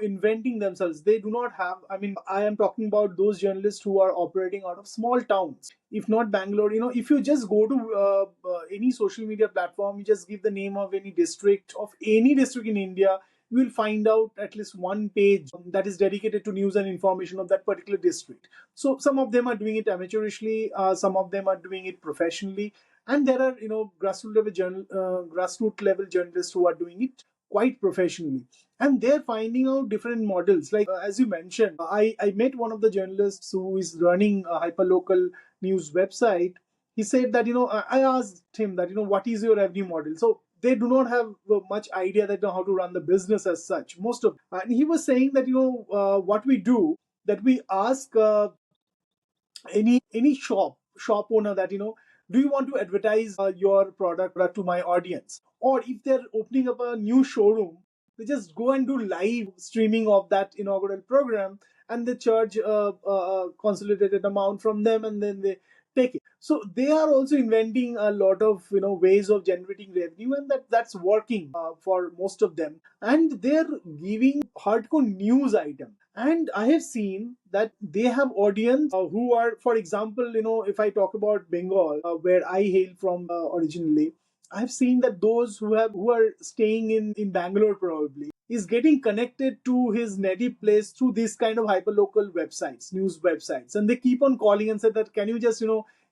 inventing themselves. They do not have. I mean, I am talking about those journalists who are operating out of small towns. If not Bangalore, if you just go to any social media platform, you just give the name of any district in India, you will find out at least one page that is dedicated to news and information of that particular district. So some of them are doing it amateurishly, some of them are doing it professionally, and there are grassroots level journalists who are doing it quite professionally, and they're finding out different models. Like as you mentioned, I met one of the journalists who is running a hyperlocal news website. He said that I asked him that what is your revenue model. So they do not have much idea that how to run the business as such, most of. And he was saying that what we do, that we ask any shop owner that do you want to advertise your product to my audience, or if they're opening up a new showroom, they just go and do live streaming of that inaugural program, and they charge a consolidated amount from them, and then they take it. So they are also inventing a lot of ways of generating revenue, and that's working for most of them, and they're giving hardcore news item. And I have seen that they have audience who are, for example, if I talk about Bengal, where I hail from originally, I've seen that those who are staying in Bangalore probably is getting connected to his native place through this kind of hyperlocal websites, news websites, and they keep on calling and say that can you just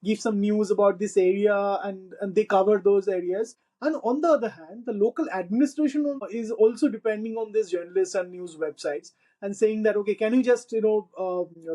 give some news about this area, and they cover those areas. And on the other hand, the local administration is also depending on these journalists and news websites, and saying that okay, can you just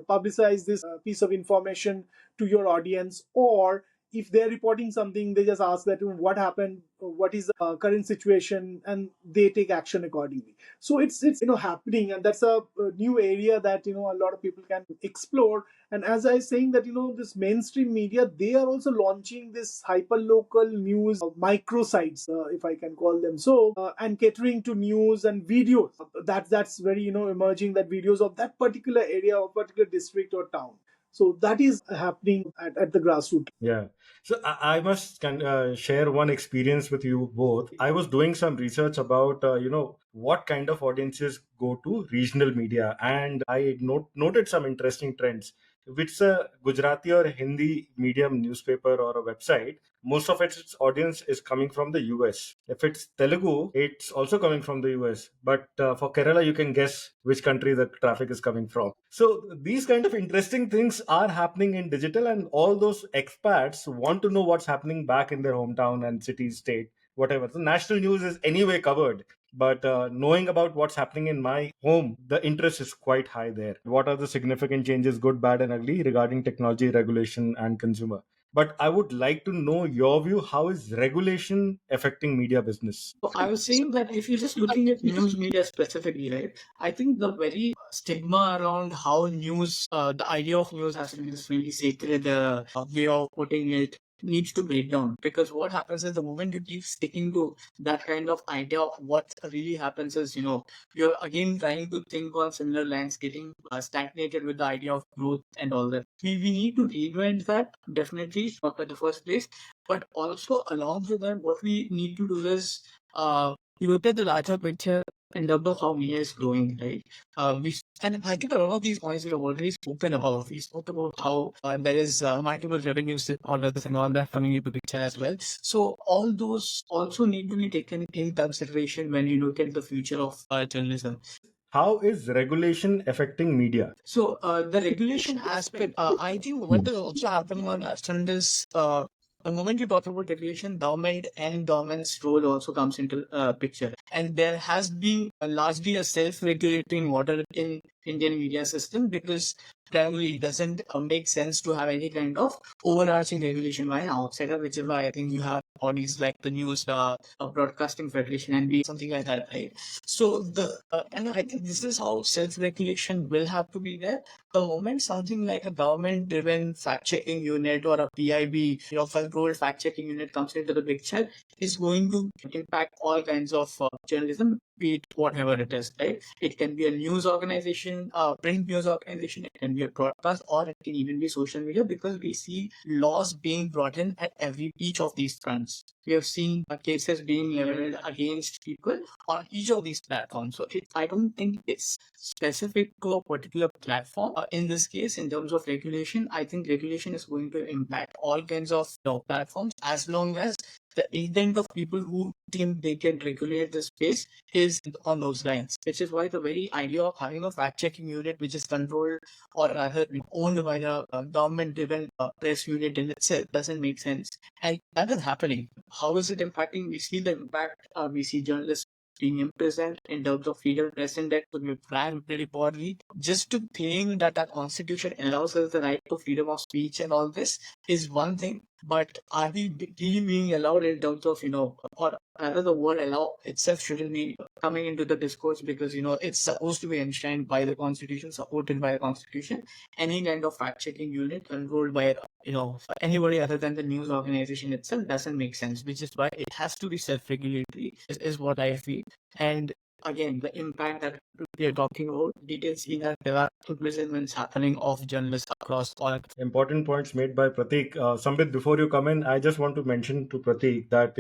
publicize this piece of information to your audience, or if they're reporting something, they just ask that what happened, what is the current situation, and they take action accordingly. So it's happening, and that's a new area that a lot of people can explore. And as I was saying that this mainstream media, they are also launching this hyper local news microsites, if I can call them so, and catering to news and videos. That's very emerging, that videos of that particular area or particular district or town. So that is happening at the grassroots. Yeah. So I must share one experience with you both. I was doing some research about, what kind of audiences go to regional media, and I noted some interesting trends. If it's a Gujarati or Hindi medium newspaper or a website, most of its audience is coming from the US. If it's Telugu, it's also coming from the US. But for Kerala, you can guess which country the traffic is coming from. So these kind of interesting things are happening in digital, and all those expats want to know what's happening back in their hometown and city, state, whatever. So national news is anyway covered. But knowing about what's happening in my home, the interest is quite high there. What are the significant changes, good, bad, and ugly, regarding technology, regulation, and consumer? But I would like to know your view. How is regulation affecting media business? So I was saying that if you're just looking at news media specifically, right, I think the very stigma around how news, the idea of news has to be this really sacred way of putting it, needs to break down. Because what happens is the moment you keep sticking to that kind of idea of what really happens is, you're again trying to think on similar lines, getting stagnated with the idea of growth and all that. We need to reinvent that, definitely, not at the first place. But also along with that, what we need to do is we look at the larger picture in terms of how media is growing, right? And I think a lot of these points we have already spoken about. We spoke about how there is multiple revenues or others and all that coming into the picture as well. So all those also need to be taken in consideration when you look at the future of journalism. How is regulation affecting media? So the regulation aspect, I think what is also happening on Aston is the moment you talk about regulation, government and government's role also comes into picture. And there has been largely a self-regulating model in Indian media system because primarily it doesn't make sense to have any kind of overarching regulation by an outsider, which is why I think you have bodies like the News Broadcasting Federation and be something like that, right? So and I think this is how self-regulation will have to be there. The moment something like a government-driven fact-checking unit or a PIB, controlled fact-checking unit comes into the picture, is going to impact all kinds of journalism, be it whatever it is, right? It can be a news organization, a print news organization, it can be a broadcast, or it can even be social media, because we see laws being brought in at each of these fronts. We have seen cases being leveled against people on each of these platforms. So I don't think it's specific to a particular platform. In this case, in terms of regulation, I think regulation is going to impact all kinds of platforms as long as the intent of people who think they can regulate the space is on those lines, which is why the very idea of having a fact-checking unit which is controlled or rather owned by the government-driven press unit in itself doesn't make sense. And that is happening. How is it impacting? We see the impact. We see journalists being imprisoned in terms of freedom of press index to be flagged very poorly. Just to think that our constitution allows us the right to freedom of speech and all this is one thing, but are we really being allowed in terms of, or rather the word allow itself shouldn't be coming into the discourse because, it's supposed to be enshrined by the constitution, supported by the constitution. Any kind of fact-checking unit controlled by, anybody other than the news organization itself doesn't make sense, which is why it has to be self-regulatory, is what I feel. And again, the impact that we are talking about, details see that there are imprisonments happening of journalists across all. Important points made by Pratik. Sambit, before you come in, I just want to mention to Pratik that,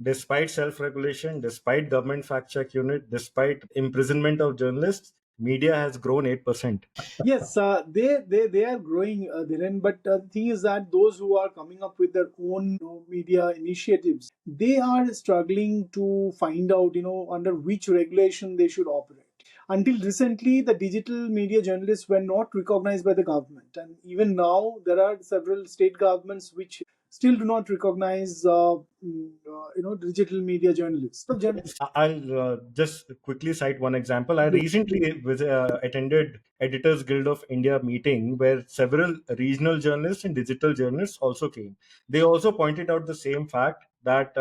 despite self-regulation, despite government fact-check unit, despite imprisonment of journalists, media has grown 8%. Yes, they are growing, Dhiren. But the thing is that those who are coming up with their own media initiatives, they are struggling to find out, under which regulation they should operate. Until recently, the digital media journalists were not recognized by the government, and even now there are several state governments which still do not recognize, digital media journalists. I'll just quickly cite one example. I recently attended Editors Guild of India meeting where several regional journalists and digital journalists also came. They also pointed out the same fact that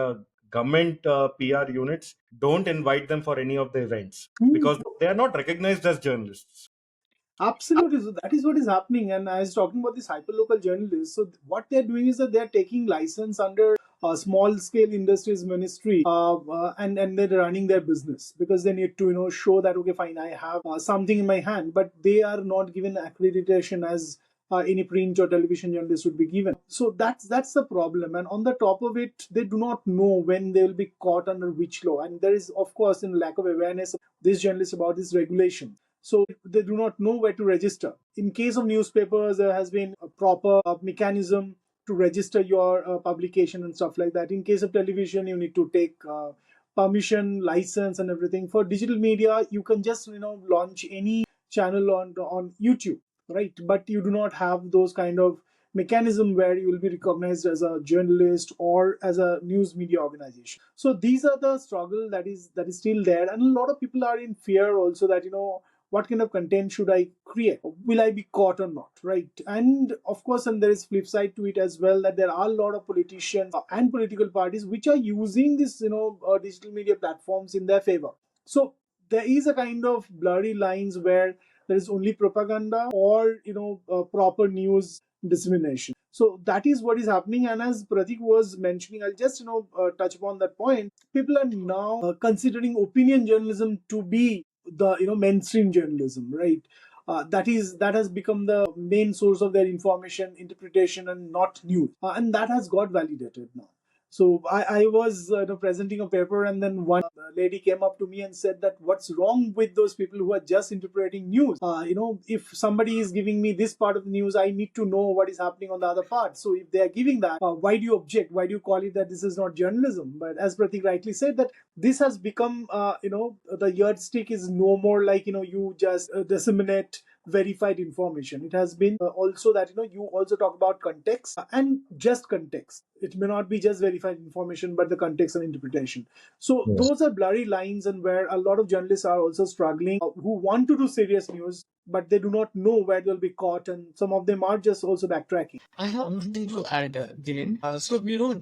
government PR units don't invite them for any of the events because they are not recognized as journalists. Absolutely. So that is what is happening. And I was talking about this hyperlocal journalists. So what they're doing is that they're taking license under a small scale industries ministry, and they're running their business because they need to, show that, okay, fine, I have something in my hand, but they are not given accreditation as any print or television journalist would be given. So that's the problem. And on the top of it, they do not know when they will be caught under which law. And there is, of course, in lack of awareness of these journalists about this regulation. So they do not know where to register. In case of newspapers, there has been a proper mechanism to register your publication and stuff like that. In case of television, you need to take permission, license, and everything. For digital media, you can just launch any channel on YouTube, right? But you do not have those kind of mechanism where you will be recognized as a journalist or as a news media organization. So these are the struggle that is still there, and a lot of people are in fear also that what kind of content should I create? Will I be caught or not, right? And of course, and there is flip side to it as well, that there are a lot of politicians and political parties which are using this, digital media platforms in their favor. So there is a kind of blurry lines where there is only propaganda or, proper news dissemination. So that is what is happening. And as Pratik was mentioning, I'll just, touch upon that point. People are now considering opinion journalism to be the mainstream journalism, right? That has become the main source of their information interpretation and not news, and that has got validated now. So I was presenting a paper, and then one lady came up to me and said that what's wrong with those people who are just interpreting news? If somebody is giving me this part of the news, I need to know what is happening on the other part. So if they are giving that, why do you object? Why do you call it that this is not journalism? But as Pratik rightly said, that this has become, the yardstick is no more like, you just disseminate verified information. It has been also that you also talk about context and just context. It may not be just verified information, but the context and interpretation. So Yes. those are blurry lines, and where a lot of journalists are also struggling, who want to do serious news, but they do not know where they'll be caught, and some of them are just also backtracking. I have something to add, Dhiren.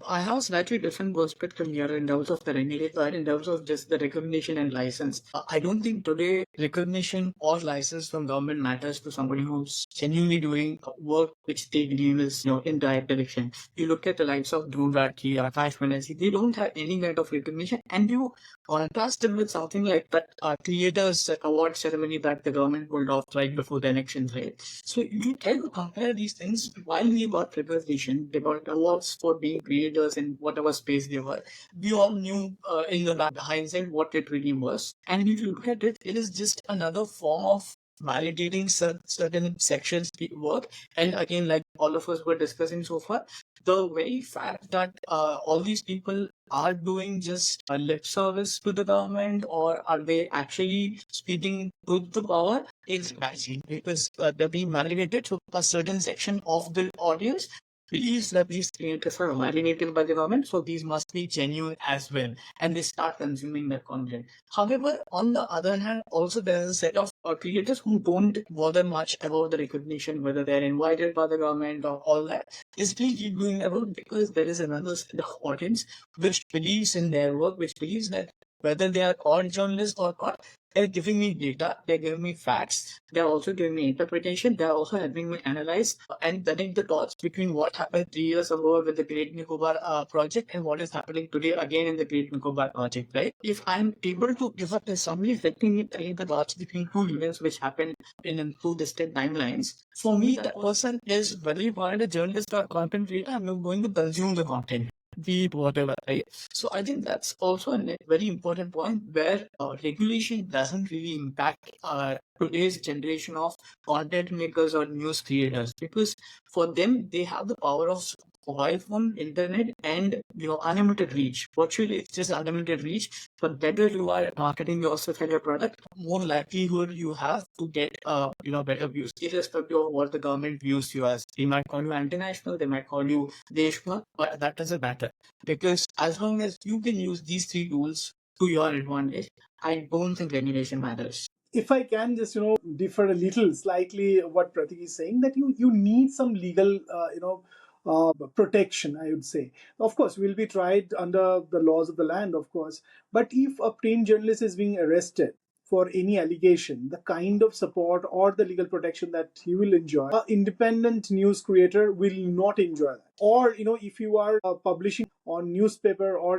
I have slightly different perspective here in terms of the regulated side, in terms of just the recognition and license. I don't think today recognition or license from government matters to somebody who's genuinely doing work which they believe is, in the right direction. You look at the likes of Dhruv Rathi, Akash Banerjee, they don't have any kind of recognition, and you contrast them with something like that creators award ceremony that the government pulled off right before the elections, right? So you can compare these things. While we got recognition, they got awards for being creators in whatever space they were. We all knew in the hindsight what it really was. And if you look at it, it is just another form of validating certain sections work. And again, like all of us were discussing so far, the very fact that all these people are doing just a lip service to the government, or are they actually speaking to the power, is matching, because they're being validated to a certain section of the audience believes that these creators are validated by the government, so these must be genuine as well, and they start consuming that content. However, on the other hand, also there is a set of creators who don't bother much about the recognition, whether they're invited by the government or all that. They still keep doing about, because there is another set of audience which believes in their work, which believes that whether they are called journalists or not, they're giving me data, they're giving me facts, they're also giving me interpretation, they're also helping me analyze and connect the dots between what happened 3 years ago with the Great Nicobar project and what is happening today again in the Great Nicobar project, right? If I'm able to give up a summary letting me connect the dots between two events which happened in two distant timelines, for me, that person is very important, a journalist or content creator. I'm going to consume the content, be it whatever, right? So I think that's also a very important point where regulation doesn't really impact today's generation of content makers or news creators, because for them they have the power of mobile phone, internet, and unlimited reach. Virtually, it's just unlimited reach. But better you are marketing yourself and your product, more likelihood you have to get better views, irrespective of what the government views you as. They might call you international, they might call you Deshbhakt, but that doesn't matter, because as long as you can use these three tools to your advantage, I don't think regulation matters. If I can just differ a little slightly what Pratik is saying, that you need some legal protection, I would say. Of course, we'll be tried under the laws of the land, of course. But if a print journalist is being arrested for any allegation, the kind of support or the legal protection that he will enjoy, an independent news creator will not enjoy that. Or if you are publishing on newspaper, or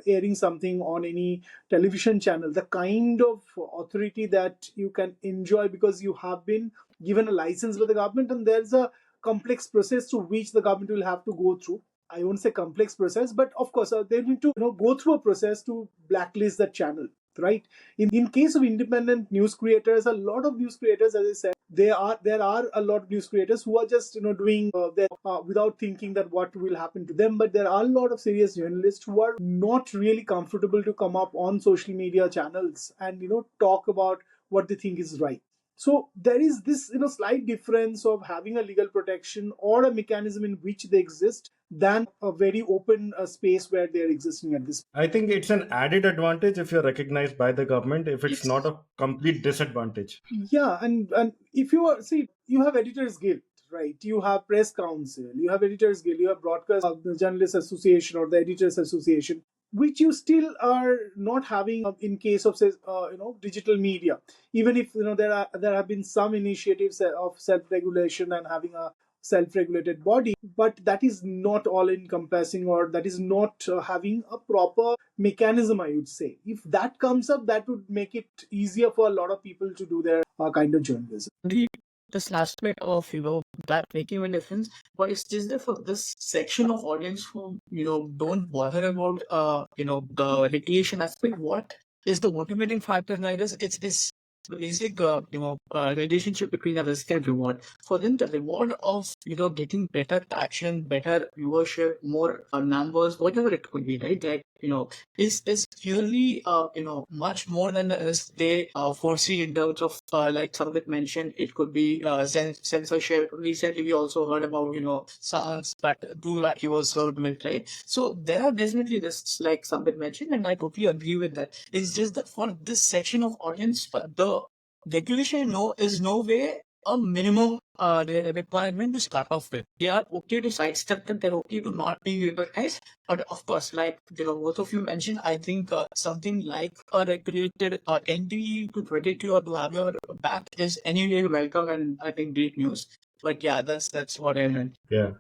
airing something on any television channel, the kind of authority that you can enjoy, because you have been given a license by the government, and there's a complex process through which the government will have to go through. I won't say complex process, but of course they need to go through a process to blacklist that channel, right? In case of independent news creators, a lot of news creators, as I said, there are a lot of news creators who are just doing their without thinking that what will happen to them. But there are a lot of serious journalists who are not really comfortable to come up on social media channels and talk about what they think is right. So there is this slight difference of having a legal protection or a mechanism in which they exist than a very open space where they are existing at this. I think it's an added advantage if you're recognized by the government, if it's Yes. not a complete disadvantage. Yeah, and if you are, see, you have Editors Guild, right? You have Press Council, you have Editors Guild, you have Broadcast the Journalists Association or the Editors Association, which you still are not having in case of say digital media. Even if there have been some initiatives of self-regulation and having a self-regulated body, but that is not all encompassing, or that is not having a proper mechanism, I would say. If that comes up, that would make it easier for a lot of people to do their kind of journalism. this aspect of, that making a difference, but it's just that for this section of audience who, don't bother about, the recreation aspect. What is the motivating factor? I guess it's the basic, relationship between the risk and reward. For them, the reward of, getting better traction, better viewership, more numbers, whatever it could be, right? Like, is purely, much more than the risk they foresee in terms of, like Sambit mentioned, it could be censorship. Recently, we also heard about, SARS, but do that he was served with, right? So there are definitely risks, like Sambit mentioned, and I totally agree with that. It's just that for this section of audience, the regulation is no way a minimum requirement to start off with. They are okay to sidestep them, they're okay to not be recognized. But of course, like both of you mentioned, I think something like a regulated entry to protect you or to have your back is anyway welcome, and I think great news. But yeah, that's what I meant. Yeah.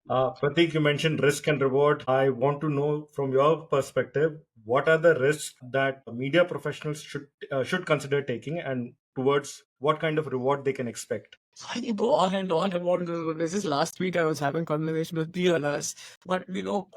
Pratik, you mentioned risk and reward. I want to know from your perspective, what are the risks that media professionals should consider taking, and towards what kind of reward they can expect? I can go on and on about this. Is last week I was having conversation with the others, but to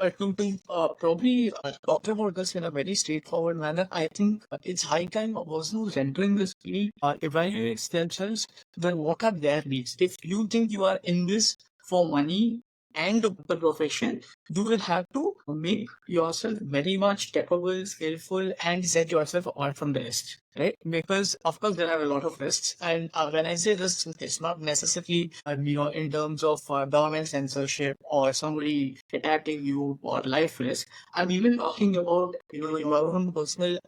probably talk about this in a very straightforward manner. I think it's high time a person who's entering this field evaluates themselves. Then what are their needs? If you think you are in this for money and the profession, you will have to make yourself very much capable, skillful, and set yourself apart from the rest. Right? Because of course there are a lot of risks, and when I say risks, it's not necessarily in terms of government censorship or somebody attacking you or life risk. I'm even talking about your own personal,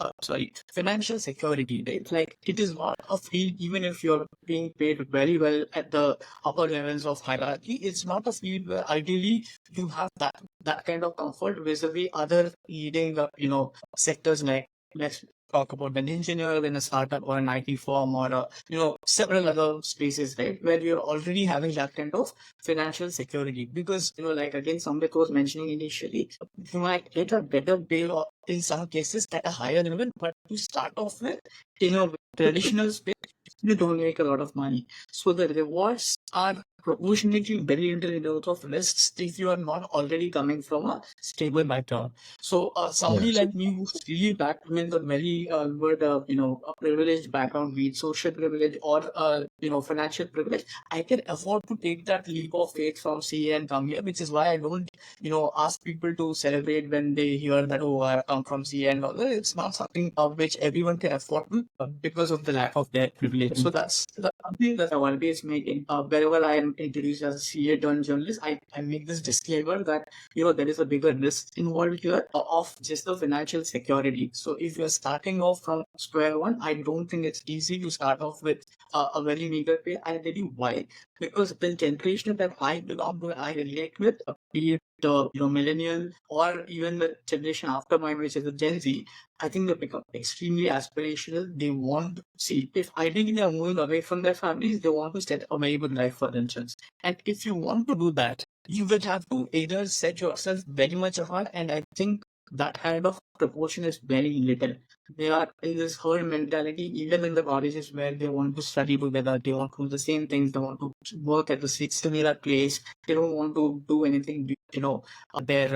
financial security. Right? Like it is not a field, even if you're being paid very well at the upper levels of hierarchy. It's not a field where ideally you have that kind of comfort vis-a-vis other leading sectors, like let's talk about an engineer in a startup or an IT firm, or several other spaces, right, where you're already having that kind of financial security. Because like again, Sambit was mentioning initially, you might get a better pay or in some cases at a higher level, but to start off with, traditional space, you don't make a lot of money. So the rewards are proportionately very little in terms of risks if you are not already coming from a stable background. So somebody like me who's really back with a very good, a privileged background, be it social privilege or financial privilege, I can afford to take that leap of faith from CA and come here, which is why I don't, ask people to celebrate when they hear that, oh, I come from CA and all that. It's not something which everyone can afford to, because of the lack of their privilege. So that's the something that I always make wherever I am introduced as a CA turned journalist. I make this disclaimer that there is a bigger risk involved here of just the financial security. So if you're starting off from square one, I don't think it's easy to start off with a very meager pay. I'll tell you why. Because the generation that I belong to, I relate with, be it millennial or even the generation after mine, which is the Gen Z, I think they become extremely aspirational. They want to see, if ideally they are moving away from their families, they want to set a very good life for themselves. And if you want to do that, you will have to either set yourself very much apart, and I think that kind of proportion is very little. They are in this herd mentality, even in the colleges where they want to study together, they want to do the same things, they want to work at the similar place, they don't want to do anything, their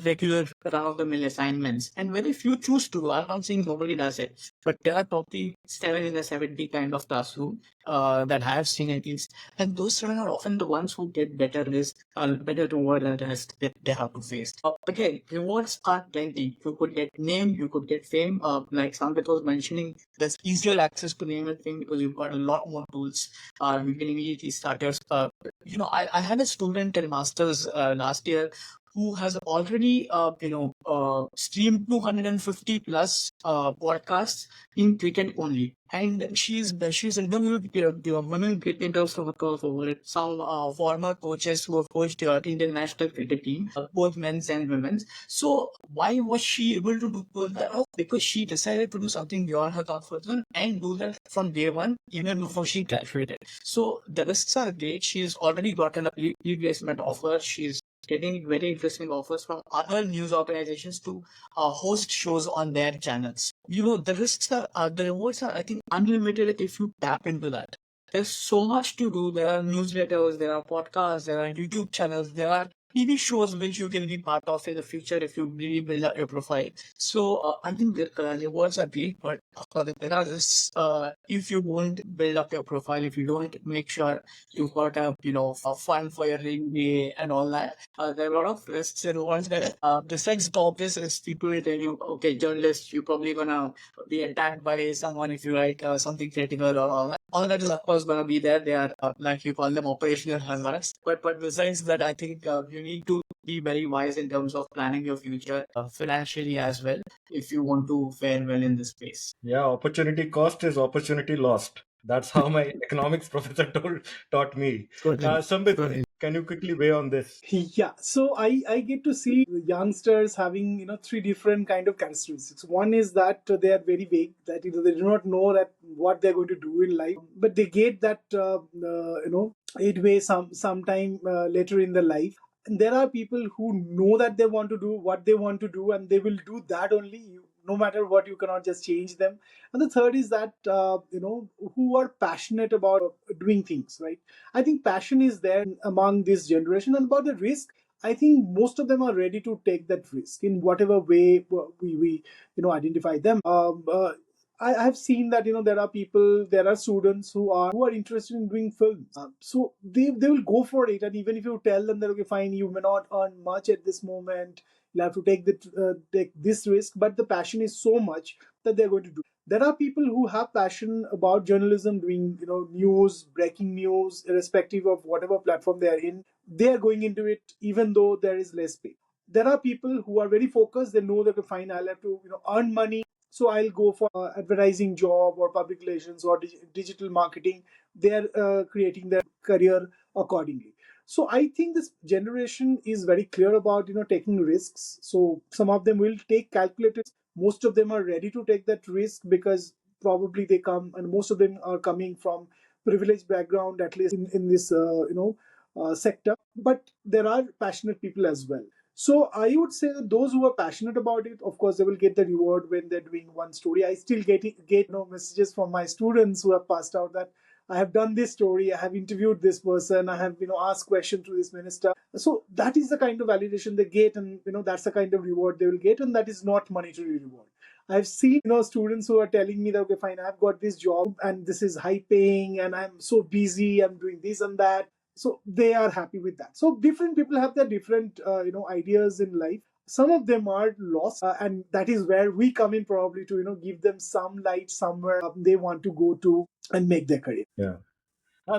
regular run-of-the-mill assignments. And very few choose to. I'm not saying nobody does it, but there are probably 7 in a 70 kind of classroom that I have seen at least. And those students are often the ones who get better risk, better reward than the rest that they have to face. Again, rewards are plenty. You could get name, you could get fame. Like Sambit was mentioning, there's easier access to name and fame because you've got a lot more tools. You can immediately start your. I had a student in masters last year who has already streamed 250 plus podcasts in cricket only, and she's women cricketers from across over it. Some former coaches who have coached the Indian national cricket team, both men's and women's. So why was she able to pull that off? Because she decided to do something beyond her comfort zone and do that from day one, even before she graduated. So the risks are great. She's already gotten a replacement offer. She's getting very interesting offers from other news organizations to host shows on their channels. The risks are, the rewards are, I think, unlimited if you tap into that. There's so much to do. There are newsletters, there are podcasts, there are YouTube channels, there are TV shows which you can be part of in the future if you really build up your profile. So I think the rewards are great, but there are this, if you don't build up your profile, if you don't make sure you've got a fun for your rainy day and all that, there are a lot of risks and rewards that the sex obvious is people will tell you, okay, journalist, you're probably gonna be attacked by someone if you write something critical or all that. All that is of course gonna be there. They are like you call them operational hazards. But besides that, I think you need to be very wise in terms of planning your future financially as well if you want to fare well in this space. Yeah, opportunity cost is opportunity lost. That's how my economics professor taught me. Sambit, can you quickly weigh on this? Yeah, so I get to see the youngsters having three different kind of characteristics. One is that they are very vague, that they do not know that what they're going to do in life, but they get that midway sometime later in their life. And there are people who know that they want to do what they want to do, and they will do that only. No matter what, you cannot just change them. And the third is that who are passionate about doing things, right? I think passion is there among this generation. And about the risk, I think most of them are ready to take that risk in whatever way we identify them. I have seen that there are students who are interested in doing films. So they will go for it, and even if you tell them that okay, fine, you may not earn much at this moment, you have to take this risk, but the passion is so much that they're going to do. There are people who have passion about journalism, doing news, breaking news, irrespective of whatever platform they are in. They are going into it even though there is less pay. There are people who are very focused. They know that fine, I'll have to earn money, so I'll go for advertising job or public relations or digital marketing. They are creating their career accordingly. So I think this generation is very clear about taking risks. So some of them will take calculated. Most of them are ready to take that risk because probably they come, and most of them are coming from privileged background, at least in this sector. But there are passionate people as well. So I would say that those who are passionate about it, of course, they will get the reward when they're doing one story. I still get messages from my students who have passed out that I have done this story, I have interviewed this person, I have asked questions to this minister. So that is the kind of validation they get, and that's the kind of reward they will get, and that is not monetary reward. I've seen students who are telling me that okay, fine, I've got this job and this is high paying, and I'm so busy, I'm doing this and that. So they are happy with that. So different people have their different ideas in life. Some of them are lost, and that is where we come in, probably to give them some light somewhere they want to go to and make their career. Yeah.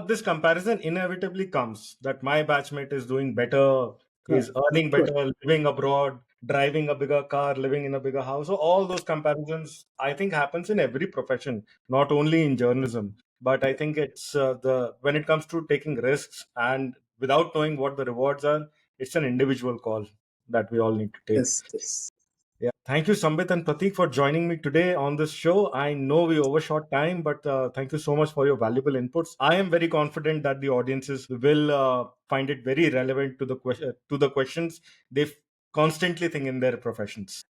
This comparison inevitably comes that my batchmate is doing better, is earning better, living abroad, driving a bigger car, living in a bigger house. So all those comparisons, I think, happens in every profession, not only in journalism. But I think it's when it comes to taking risks and without knowing what the rewards are, it's an individual call that we all need to take. Yes. Yeah. Thank you, Sambit and Pratik, for joining me today on this show. I know we overshot time, but thank you so much for your valuable inputs. I am very confident that the audiences will find it very relevant to the questions they constantly think in their professions.